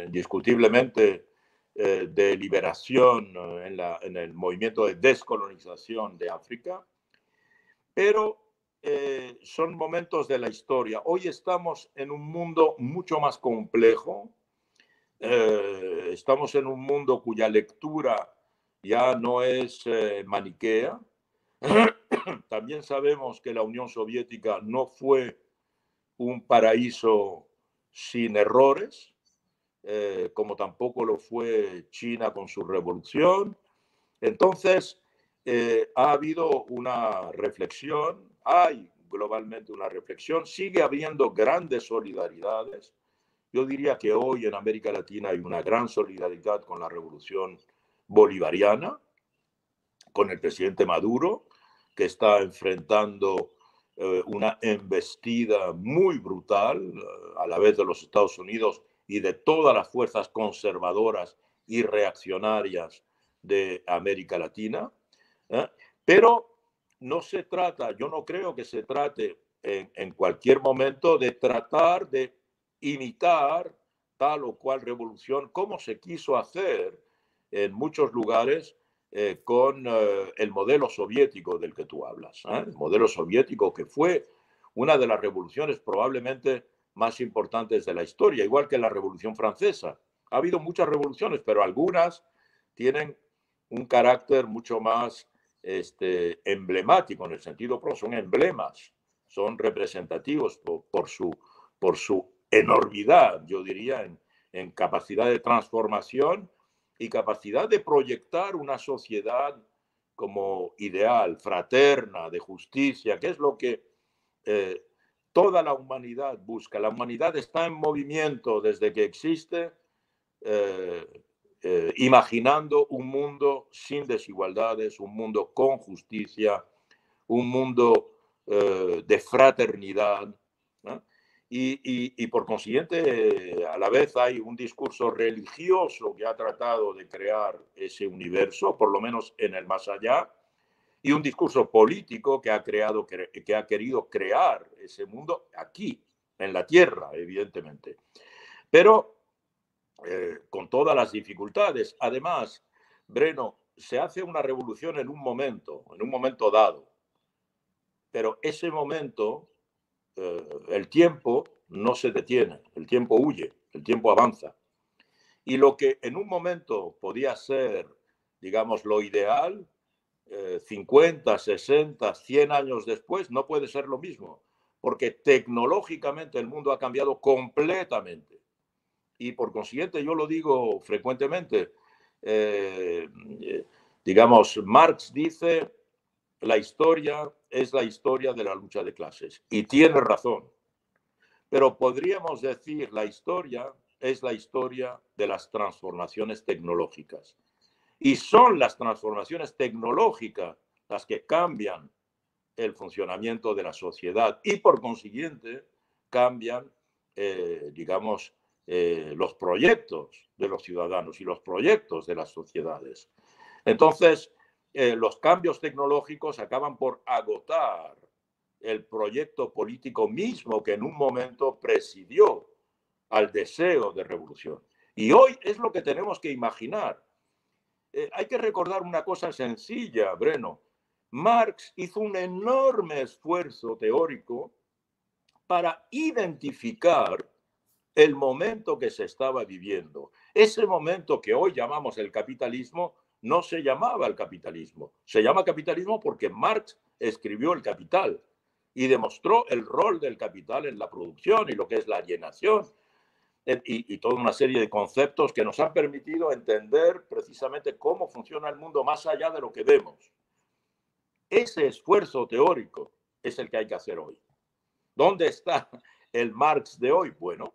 C: indiscutiblemente de liberación en el movimiento de descolonización de África, pero son momentos de la historia. Hoy estamos en un mundo mucho más complejo, estamos en un mundo cuya lectura ya no es maniquea. También sabemos que la Unión Soviética no fue un paraíso sin errores, como tampoco lo fue China con su revolución. Entonces, ha habido una reflexión, hay globalmente una reflexión, sigue habiendo grandes solidaridades. Yo diría que hoy en América Latina hay una gran solidaridad con la revolución bolivariana, con el presidente Maduro, que está enfrentando una embestida muy brutal a la vez de los Estados Unidos y de todas las fuerzas conservadoras y reaccionarias de América Latina. Pero no se trata, yo no creo que se trate en cualquier momento de tratar de imitar tal o cual revolución, como se quiso hacer en muchos lugares con el modelo soviético del que tú hablas. El modelo soviético, que fue una de las revoluciones probablemente más importantes de la historia, igual que la Revolución Francesa. Ha habido muchas revoluciones, pero algunas tienen un carácter mucho más emblemático, en el sentido pro, son emblemas, son representativos por su enormidad, yo diría, en capacidad de transformación y capacidad de proyectar una sociedad como ideal, fraterna, de justicia, que es lo que toda la humanidad busca. La humanidad está en movimiento desde que existe, imaginando un mundo sin desigualdades, un mundo con justicia, un mundo de fraternidad, ¿no? Y por consiguiente, a la vez hay un discurso religioso que ha tratado de crear ese universo, por lo menos en el más allá, y un discurso político que ha querido crear ese mundo aquí, en la Tierra, evidentemente. Pero con todas las dificultades. Además, Breno, se hace una revolución en un momento dado, pero ese momento, el tiempo no se detiene, el tiempo huye, el tiempo avanza. Y lo que en un momento podía ser, digamos, lo ideal, 50, 60, 100 años después, no puede ser lo mismo, porque tecnológicamente el mundo ha cambiado completamente. Y por consiguiente, yo lo digo frecuentemente, digamos, Marx dice, la historia es la historia de la lucha de clases. Y tiene razón. Pero podríamos decir, la historia es la historia de las transformaciones tecnológicas. Y son las transformaciones tecnológicas las que cambian el funcionamiento de la sociedad y por consiguiente cambian, digamos, los proyectos de los ciudadanos y los proyectos de las sociedades. Entonces, los cambios tecnológicos acaban por agotar el proyecto político mismo que en un momento presidió al deseo de revolución. Y hoy es lo que tenemos que imaginar. Hay que recordar una cosa sencilla, Breno. Marx hizo un enorme esfuerzo teórico para identificar el momento que se estaba viviendo. Ese momento que hoy llamamos el capitalismo no se llamaba el capitalismo. Se llama capitalismo porque Marx escribió El Capital y demostró el rol del capital en la producción y lo que es la alienación y toda una serie de conceptos que nos han permitido entender precisamente cómo funciona el mundo más allá de lo que vemos. Ese esfuerzo teórico es el que hay que hacer hoy. ¿Dónde está el Marx de hoy? Bueno,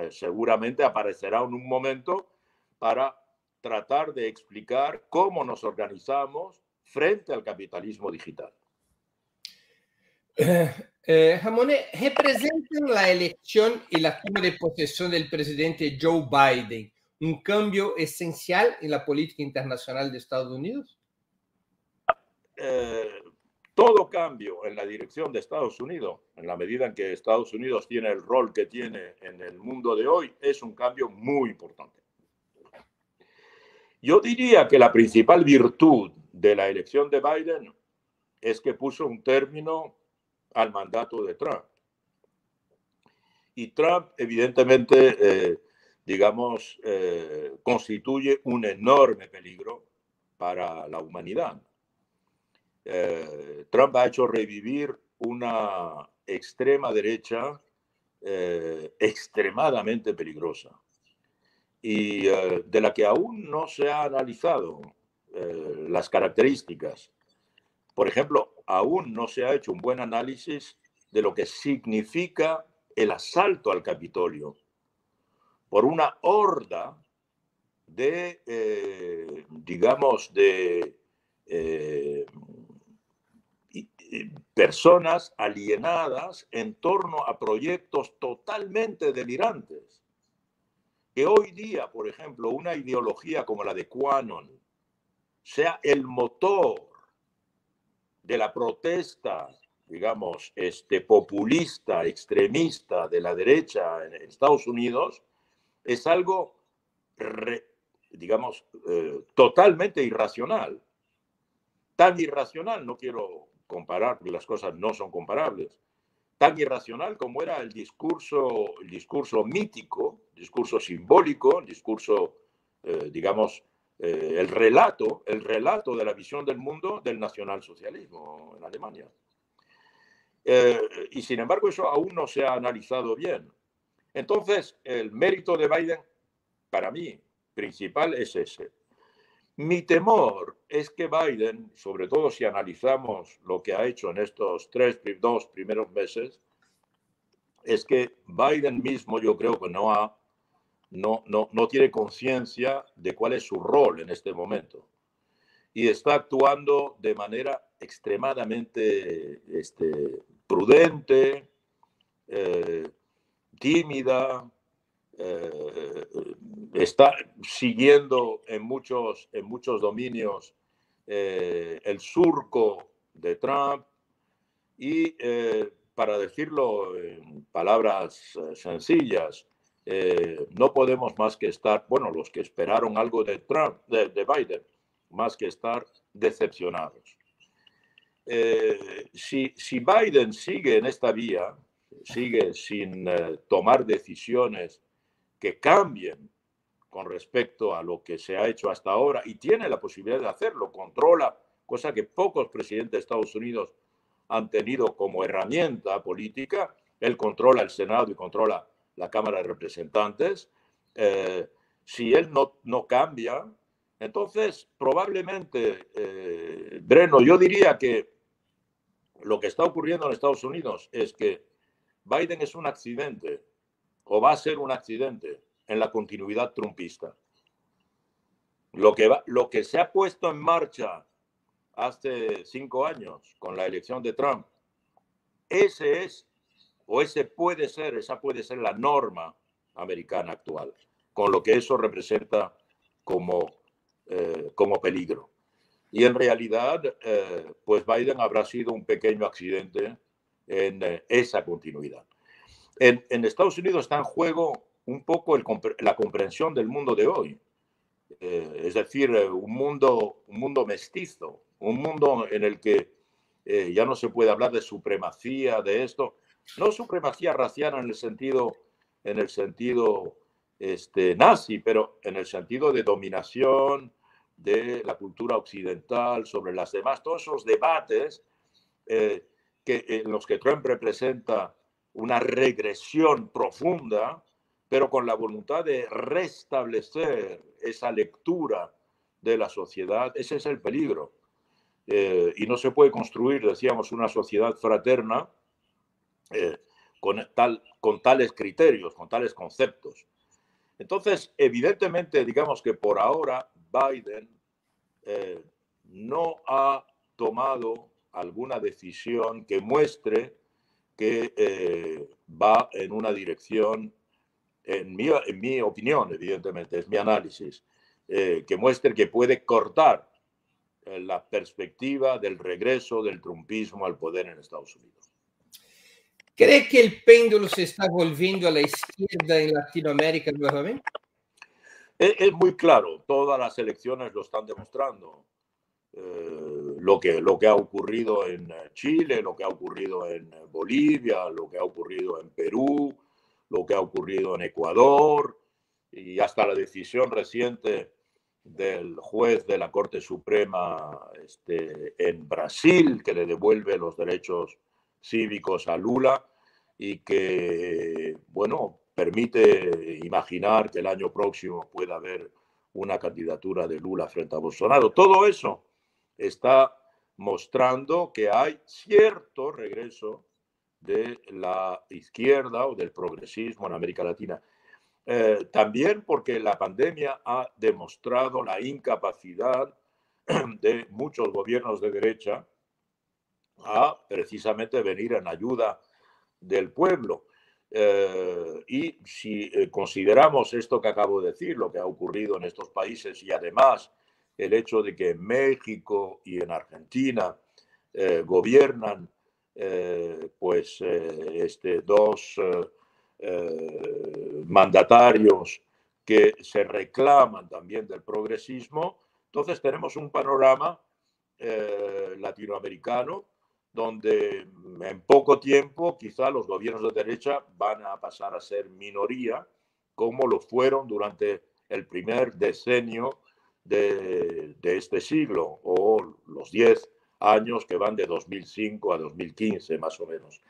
C: seguramente aparecerá en un momento para tratar de explicar cómo nos organizamos frente al capitalismo digital.
B: Jamone, ¿representan la elección y la toma de posesión del presidente Joe Biden un cambio esencial en la política internacional de Estados Unidos?
C: Todo cambio en la dirección de Estados Unidos, en la medida en que Estados Unidos tiene el rol que tiene en el mundo de hoy, es un cambio muy importante. Yo diría que la principal virtud de la elección de Biden es que puso un término al mandato de Trump. Y Trump, evidentemente, constituye un enorme peligro para la humanidad. Trump ha hecho revivir una extrema derecha extremadamente peligrosa y de la que aún no se ha analizado las características. Por ejemplo, aún no se ha hecho un buen análisis de lo que significa el asalto al Capitolio por una horda de, personas alienadas en torno a proyectos totalmente delirantes. Que hoy día, por ejemplo, una ideología como la de QAnon sea el motor de la protesta, populista, extremista de la derecha en Estados Unidos, es algo, totalmente irracional. Tan irracional, no quiero comparar, porque las cosas no son comparables, tan irracional como era el discurso mítico, el discurso simbólico, el discurso, el relato de la visión del mundo del nacionalsocialismo en Alemania. Y sin embargo eso aún no se ha analizado bien. Entonces, el mérito de Biden, para mí, principal es ese. Mi temor es que Biden, sobre todo si analizamos lo que ha hecho en estos 2 primeros meses, es que Biden mismo yo creo que no tiene conciencia de cuál es su rol en este momento. Y está actuando de manera extremadamente prudente, tímida, está siguiendo en muchos dominios el surco de Trump y, para decirlo en palabras sencillas, no podemos más que estar, bueno, los que esperaron algo de Trump, de Biden, más que estar decepcionados. Si Biden sigue en esta vía, sigue sin tomar decisiones que cambien con respecto a lo que se ha hecho hasta ahora, y tiene la posibilidad de hacerlo, controla, cosa que pocos presidentes de Estados Unidos han tenido como herramienta política. Él controla el Senado y controla la Cámara de Representantes. Si él no cambia, entonces probablemente, Breno, yo diría que lo que está ocurriendo en Estados Unidos es que Biden es un accidente, o va a ser un accidente en la continuidad trumpista. Lo que se ha puesto en marcha hace 5 años con la elección de Trump, esa puede ser la norma americana actual, con lo que eso representa como peligro. Y en realidad, pues Biden habrá sido un pequeño accidente en esa continuidad. En Estados Unidos está en juego un poco la comprensión del mundo de hoy. Es decir, un mundo mestizo, un mundo en el que ya no se puede hablar de supremacía, de esto. No supremacía racial en el sentido nazi, pero en el sentido de dominación de la cultura occidental sobre las demás. Todos esos debates en los que Trump representa una regresión profunda, pero con la voluntad de restablecer esa lectura de la sociedad. Ese es el peligro. Y no se puede construir, decíamos, una sociedad fraterna con tales criterios, con tales conceptos. Entonces, evidentemente, digamos que por ahora Biden no ha tomado alguna decisión que muestre que va en una dirección, en mi opinión, evidentemente, es mi análisis, que muestre que puede cortar la perspectiva del regreso del trumpismo al poder en Estados Unidos.
B: ¿Cree que el péndulo se está volviendo a la izquierda en Latinoamérica nuevamente?
C: Es muy claro, todas las elecciones lo están demostrando. Lo que ha ocurrido en Chile, lo que ha ocurrido en Bolivia, lo que ha ocurrido en Perú, lo que ha ocurrido en Ecuador y hasta la decisión reciente del juez de la Corte Suprema en Brasil, que le devuelve los derechos cívicos a Lula y que, bueno, permite imaginar que el año próximo pueda haber una candidatura de Lula frente a Bolsonaro. Todo eso está mostrando que hay cierto regreso de la izquierda o del progresismo en América Latina. También porque la pandemia ha demostrado la incapacidad de muchos gobiernos de derecha a precisamente venir en ayuda del pueblo. Y si consideramos esto que acabo de decir, lo que ha ocurrido en estos países y además el hecho de que en México y en Argentina gobiernan dos mandatarios que se reclaman también del progresismo, entonces tenemos un panorama latinoamericano donde en poco tiempo quizá los gobiernos de derecha van a pasar a ser minoría, como lo fueron durante el primer decenio de este siglo, o los 10 años que van de 2005 a 2015, más o menos.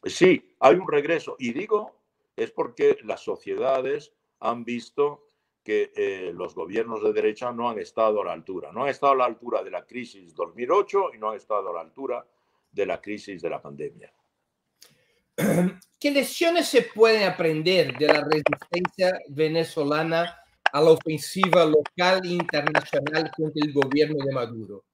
C: Sí, hay un regreso, y digo, es porque las sociedades han visto que los gobiernos de derecha no han estado a la altura. No han estado a la altura de la crisis 2008 y no han estado a la altura de la crisis de la pandemia.
B: ¿Qué lecciones se pueden aprender de la resistencia venezolana a la ofensiva local e internacional contra el gobierno de Maduro?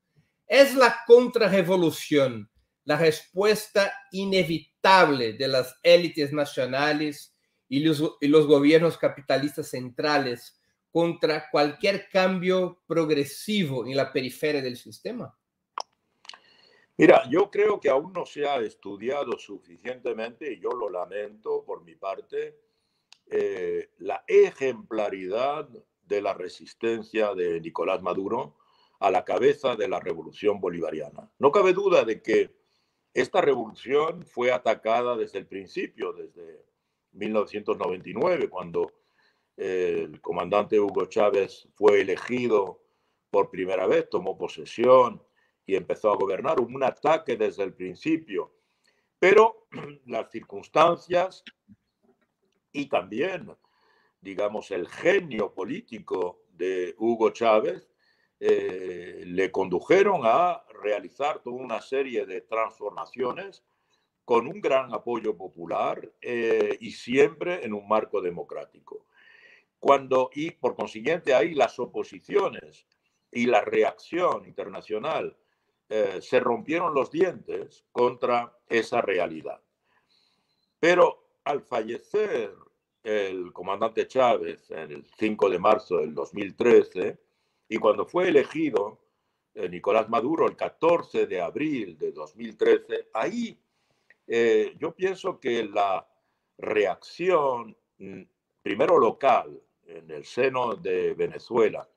B: ¿Es la contrarrevolución la respuesta inevitable de las élites nacionales y los gobiernos capitalistas centrales contra cualquier cambio progresivo en la periferia del sistema?
C: Mira, yo creo que aún no se ha estudiado suficientemente, y yo lo lamento por mi parte, la ejemplaridad de la resistencia de Nicolás Maduro a la cabeza de la revolución bolivariana. No cabe duda de que esta revolución fue atacada desde el principio, desde 1999, cuando el comandante Hugo Chávez fue elegido por primera vez, tomó posesión y empezó a gobernar. Hubo un ataque desde el principio, pero las circunstancias y también, digamos, el genio político de Hugo Chávez le condujeron a realizar toda una serie de transformaciones con un gran apoyo popular y siempre en un marco democrático. Y por consiguiente ahí las oposiciones y la reacción internacional se rompieron los dientes contra esa realidad. Pero al fallecer el comandante Chávez en el 5 de marzo del 2013 y cuando fue elegido Nicolás Maduro el 14 de abril de 2013, ahí yo pienso que la reacción, primero local en el seno de Venezuela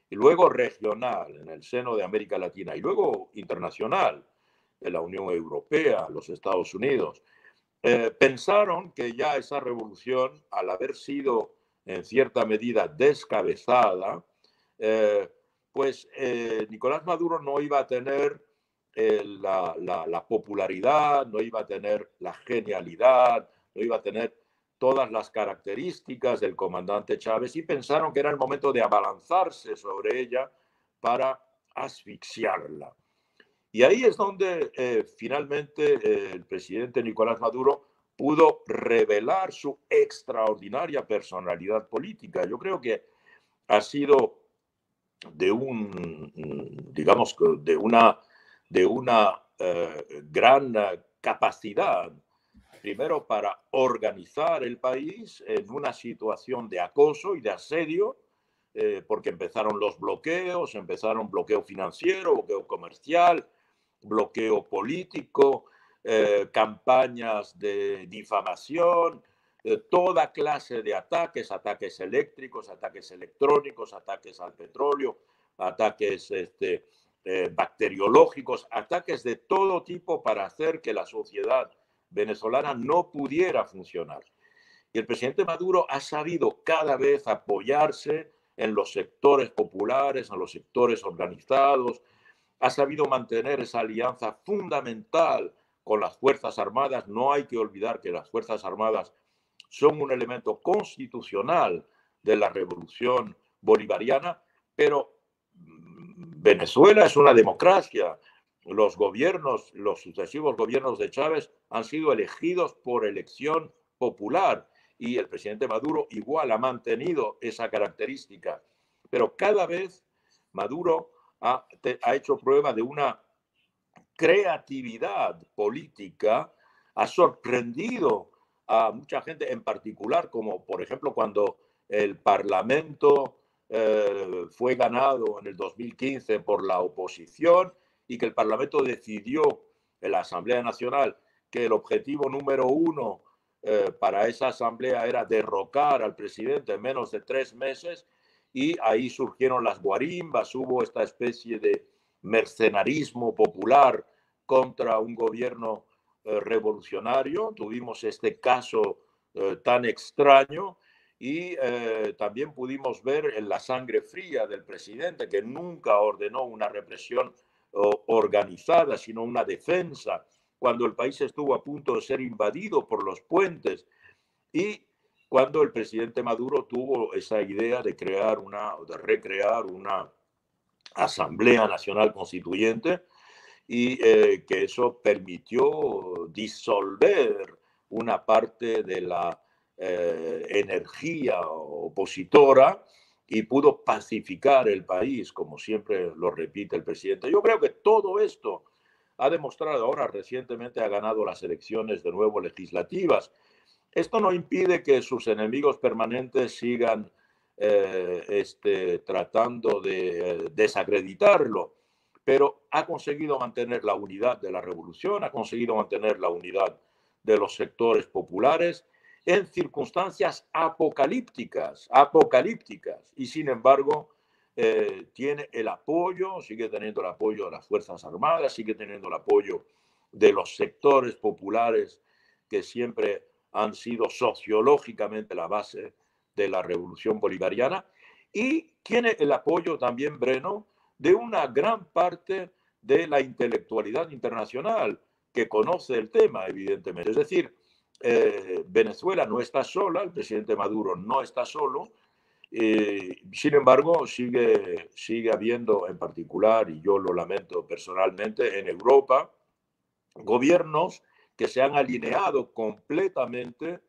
C: y luego regional en el seno de América Latina y luego internacional en la Unión Europea, los Estados Unidos, pensaron que ya esa revolución, al haber sido en cierta medida descabezada, Nicolás Maduro no iba a tener la popularidad, no iba a tener la genialidad, no iba a tener todas las características del comandante Chávez y pensaron que era el momento de abalanzarse sobre ella para asfixiarla. Y ahí es donde finalmente el presidente Nicolás Maduro pudo revelar su extraordinaria personalidad política. Yo creo que ha sido de una gran capacidad primero para organizar el país en una situación de acoso y de asedio, porque empezaron los bloqueos, empezaron bloqueo financiero, bloqueo comercial, bloqueo político, campañas de difamación, toda clase de ataques, ataques eléctricos, ataques electrónicos, ataques al petróleo, ataques bacteriológicos, ataques de todo tipo para hacer que la sociedad venezolana no pudiera funcionar. Y el presidente Maduro ha sabido cada vez apoyarse en los sectores populares, en los sectores organizados, ha sabido mantener esa alianza fundamental con las Fuerzas Armadas. No hay que olvidar que las Fuerzas Armadas son un elemento constitucional de la revolución bolivariana, pero Venezuela es una democracia. Los gobiernos, los sucesivos gobiernos de Chávez han sido elegidos por elección popular y el presidente Maduro igual ha mantenido esa característica. Pero cada vez Maduro ha hecho prueba de una creatividad política, ha sorprendido a mucha gente, en particular, como por ejemplo cuando el Parlamento fue ganado en el 2015 por la oposición y que el Parlamento decidió en la Asamblea Nacional que el objetivo número uno para esa asamblea era derrocar al presidente en menos de 3 meses, y ahí surgieron las guarimbas, hubo esta especie de mercenarismo popular contra un gobierno revolucionario. Tuvimos este caso tan extraño y también pudimos ver en la sangre fría del presidente, que nunca ordenó una represión organizada, sino una defensa, cuando el país estuvo a punto de ser invadido por los puentes, y cuando el presidente Maduro tuvo esa idea de recrear una Asamblea Nacional Constituyente, y que eso permitió disolver una parte de la energía opositora y pudo pacificar el país, como siempre lo repite el presidente. Yo creo que todo esto ha demostrado, ahora recientemente ha ganado las elecciones de nuevo legislativas. Esto no impide que sus enemigos permanentes sigan tratando de desacreditarlo, pero ha conseguido mantener la unidad de la revolución, ha conseguido mantener la unidad de los sectores populares en circunstancias apocalípticas, y sin embargo tiene el apoyo, sigue teniendo el apoyo de las Fuerzas Armadas, sigue teniendo el apoyo de los sectores populares que siempre han sido sociológicamente la base de la revolución bolivariana, y tiene el apoyo también, Breno, de una gran parte de la intelectualidad internacional que conoce el tema, evidentemente. Es decir, Venezuela no está sola, el presidente Maduro no está solo, sin embargo, sigue habiendo en particular, y yo lo lamento personalmente, en Europa, gobiernos que se han alineado completamente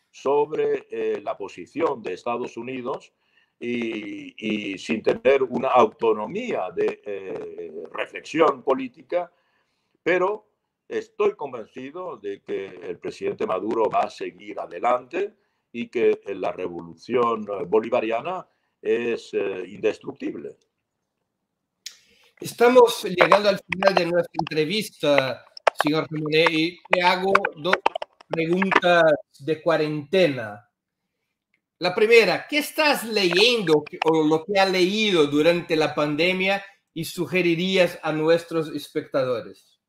C: sobre la posición de Estados Unidos y sin tener una autonomía de reflexión política, pero estoy convencido de que el presidente Maduro va a seguir adelante y que la revolución bolivariana es indestructible.
B: Estamos llegando al final de nuestra entrevista, señor Ramonet, y te hago 2 preguntas de cuarentena. La primera, ¿qué estás leyendo o lo que has leído durante la pandemia y sugerirías a nuestros espectadores?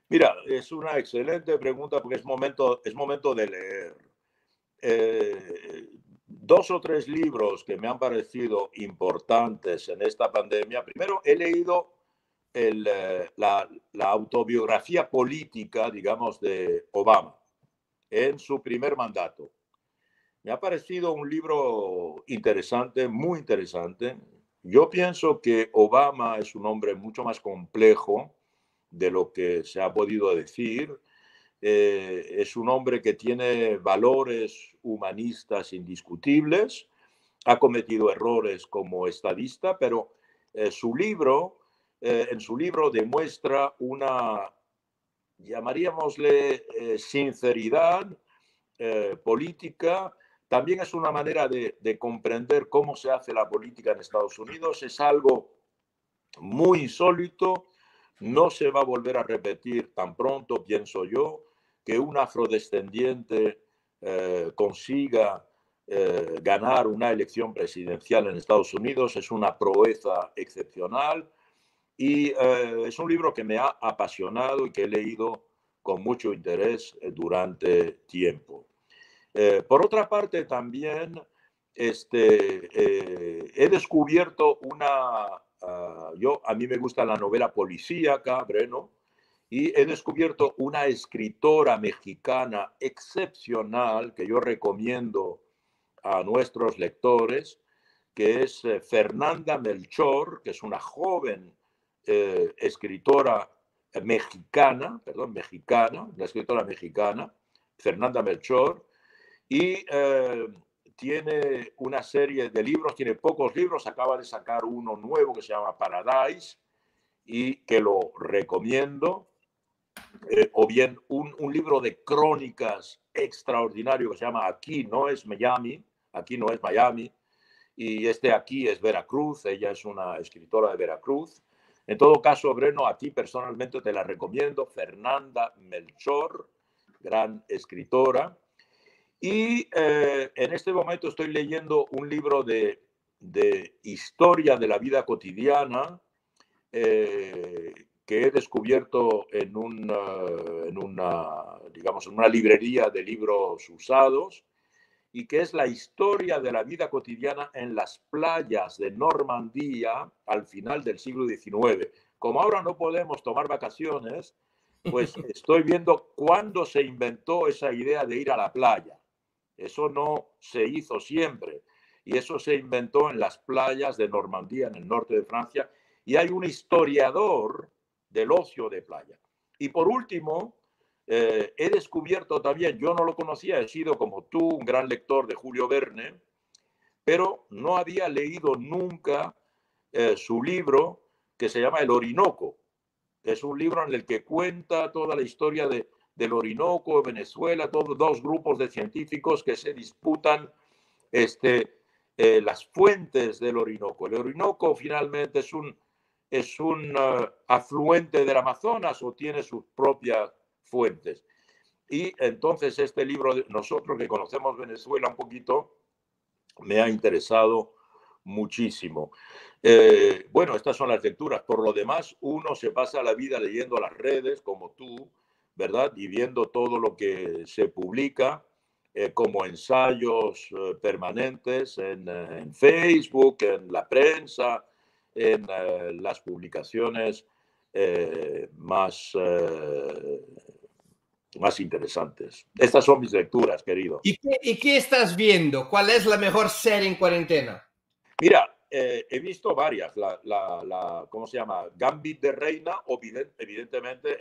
C: Mira, es una excelente pregunta porque es momento de leer. 2 o 3 libros que me han parecido importantes en esta pandemia. Primero, he leído la autobiografía política, digamos, de Obama en su primer mandato. Me ha parecido un libro interesante, muy interesante. Yo pienso que Obama es un hombre mucho más complejo de lo que se ha podido decir. Es un hombre que tiene valores humanistas indiscutibles, ha cometido errores como estadista, pero en su libro demuestra una llamaríamosle sinceridad política. También es una manera de comprender cómo se hace la política en Estados Unidos. Es algo muy insólito, no se va a volver a repetir tan pronto, pienso yo, que un afrodescendiente consiga ganar una elección presidencial en Estados Unidos. Es una proeza excepcional y es un libro que me ha apasionado y que he leído con mucho interés durante tiempo. Por otra parte, también he descubierto a mí me gusta la novela policíaca, Breno, y he descubierto una escritora mexicana excepcional que yo recomiendo a nuestros lectores, que es Fernanda Melchor, que es una joven escritora mexicana, una escritora mexicana, Fernanda Melchor, y tiene una serie de libros, tiene pocos libros, acaba de sacar uno nuevo que se llama Paradise y que lo recomiendo, o bien un libro de crónicas extraordinario que se llama Aquí no es Miami, y aquí es Veracruz, ella es una escritora de Veracruz. En todo caso, Breno, a ti personalmente te la recomiendo, Fernanda Melchor, gran escritora. Y en este momento estoy leyendo un libro de historia de la vida cotidiana que he descubierto en una librería de libros usados, y que es la historia de la vida cotidiana en las playas de Normandía al final del siglo XIX. Como ahora no podemos tomar vacaciones, pues estoy viendo cuándo se inventó esa idea de ir a la playa. Eso no se hizo siempre, y eso se inventó en las playas de Normandía, en el norte de Francia, y hay un historiador del ocio de playa. Y por último, he descubierto también, yo no lo conocía, he sido como tú un gran lector de Julio Verne, pero no había leído nunca su libro que se llama El Orinoco. Es un libro en el que cuenta toda la historia del Orinoco, Venezuela, todos dos grupos de científicos que se disputan las fuentes del Orinoco. El Orinoco finalmente es un afluente del Amazonas o tiene sus propias fuentes. Y entonces este libro, nosotros que conocemos Venezuela un poquito, me ha interesado muchísimo. Bueno, estas son las lecturas. Por lo demás, uno se pasa la vida leyendo las redes, como tú, ¿verdad? Y viendo todo lo que se publica como ensayos permanentes en Facebook, en la prensa, en las publicaciones más interesantes. Estas son mis lecturas, querido.
B: ¿Y qué estás viendo? ¿Cuál es la mejor serie en cuarentena?
C: Mira, he visto varias. ¿Cómo se llama? Gambit de Reina, evidentemente,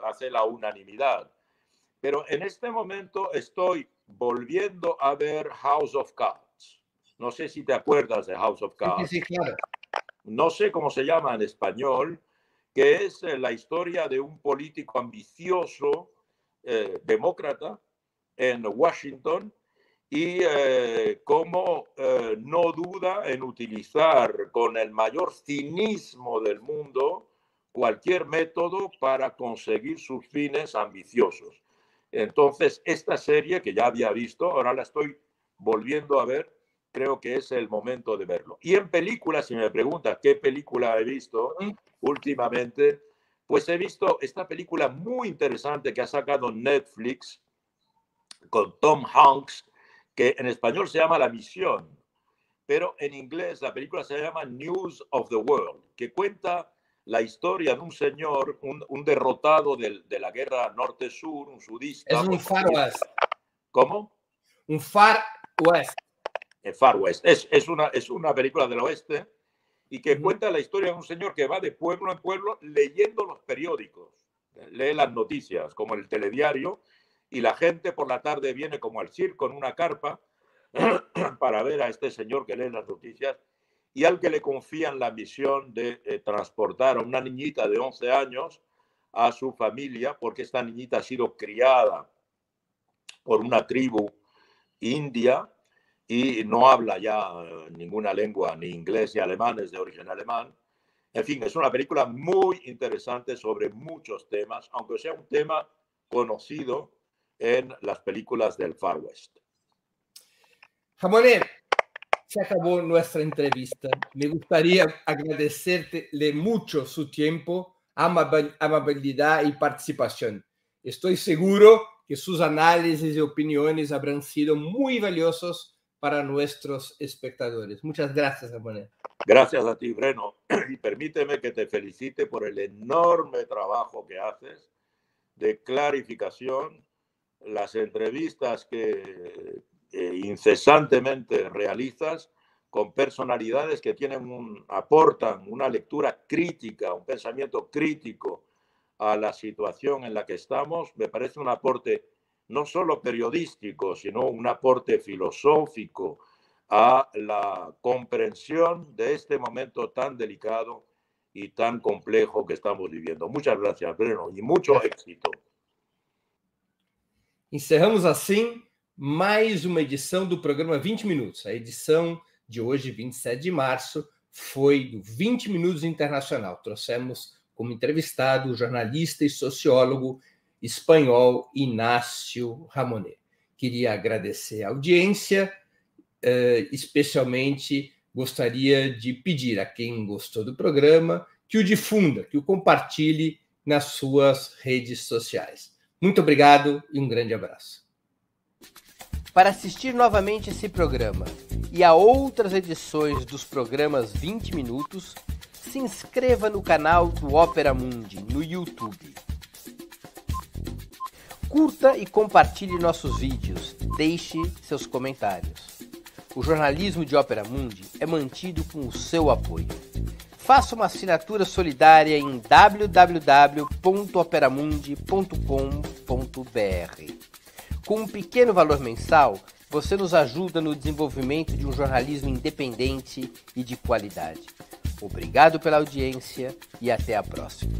C: hace la unanimidad. Pero en este momento estoy volviendo a ver House of Cards. No sé si te acuerdas de House of Cards.
B: Sí, claro.
C: No sé cómo se llama en español, que es la historia de un político ambicioso, demócrata, en Washington, y cómo no duda en utilizar con el mayor cinismo del mundo cualquier método para conseguir sus fines ambiciosos. Entonces, esta serie que ya había visto, ahora la estoy volviendo a ver, creo que es el momento de verlo. Y en películas, si me preguntas qué película he visto últimamente, pues he visto esta película muy interesante que ha sacado Netflix con Tom Hanks, que en español se llama La Misión, pero en inglés la película se llama News of the World, que cuenta la historia de un señor, un derrotado de la guerra norte-sur, un sudista.
B: Es un Far West.
C: ¿Cómo?
B: Un Far West.
C: El Far West. Es una película del oeste y que cuenta la historia de un señor que va de pueblo en pueblo leyendo los periódicos, lee las noticias, como el telediario, y la gente por la tarde viene como al circo en una carpa para ver a este señor que lee las noticias y al que le confían la misión de transportar a una niñita de 11 años a su familia, porque esta niñita ha sido criada por una tribu india y no habla ya ninguna lengua, ni inglés ni alemán, es de origen alemán. En fin, es una película muy interesante sobre muchos temas, aunque sea un tema conocido en las películas del Far West.
B: Ramonet, se acabó nuestra entrevista. Me gustaría agradecerle mucho su tiempo, amabilidad y participación. Estoy seguro que sus análisis y opiniones habrán sido muy valiosos para nuestros espectadores. Muchas gracias, Ramonet.
C: Gracias a ti, Breno. Y permíteme que te felicite por el enorme trabajo que haces de clarificación, las entrevistas que incesantemente realizas con personalidades que aportan una lectura crítica, un pensamiento crítico a la situación en la que estamos. Me parece un aporte no solo periodístico, sino un aporte filosófico a la comprensión de este momento tan delicado y tan complejo que estamos viviendo. Muchas gracias, Breno, y mucho éxito.
B: Encerramos assim mais uma edição do programa 20 Minutos. A edição de hoje, 27 de março, foi do 20 Minutos Internacional. Trouxemos como entrevistado o jornalista e sociólogo espanhol Inácio Ramonet. Queria agradecer a audiência, especialmente gostaria de pedir a quem gostou do programa que o difunda, que o compartilhe nas suas redes sociais. Muito obrigado e um grande abraço.
D: Para assistir novamente esse programa e a outras edições dos programas 20 Minutos, se inscreva no canal do Opera Mundi no YouTube. Curta e compartilhe nossos vídeos, deixe seus comentários. O jornalismo de Opera Mundi é mantido com o seu apoio. Faça uma assinatura solidária em www.operamundi.com.br. Com um pequeno valor mensal, você nos ajuda no desenvolvimento de um jornalismo independente e de qualidade. Obrigado pela audiência e até a próxima.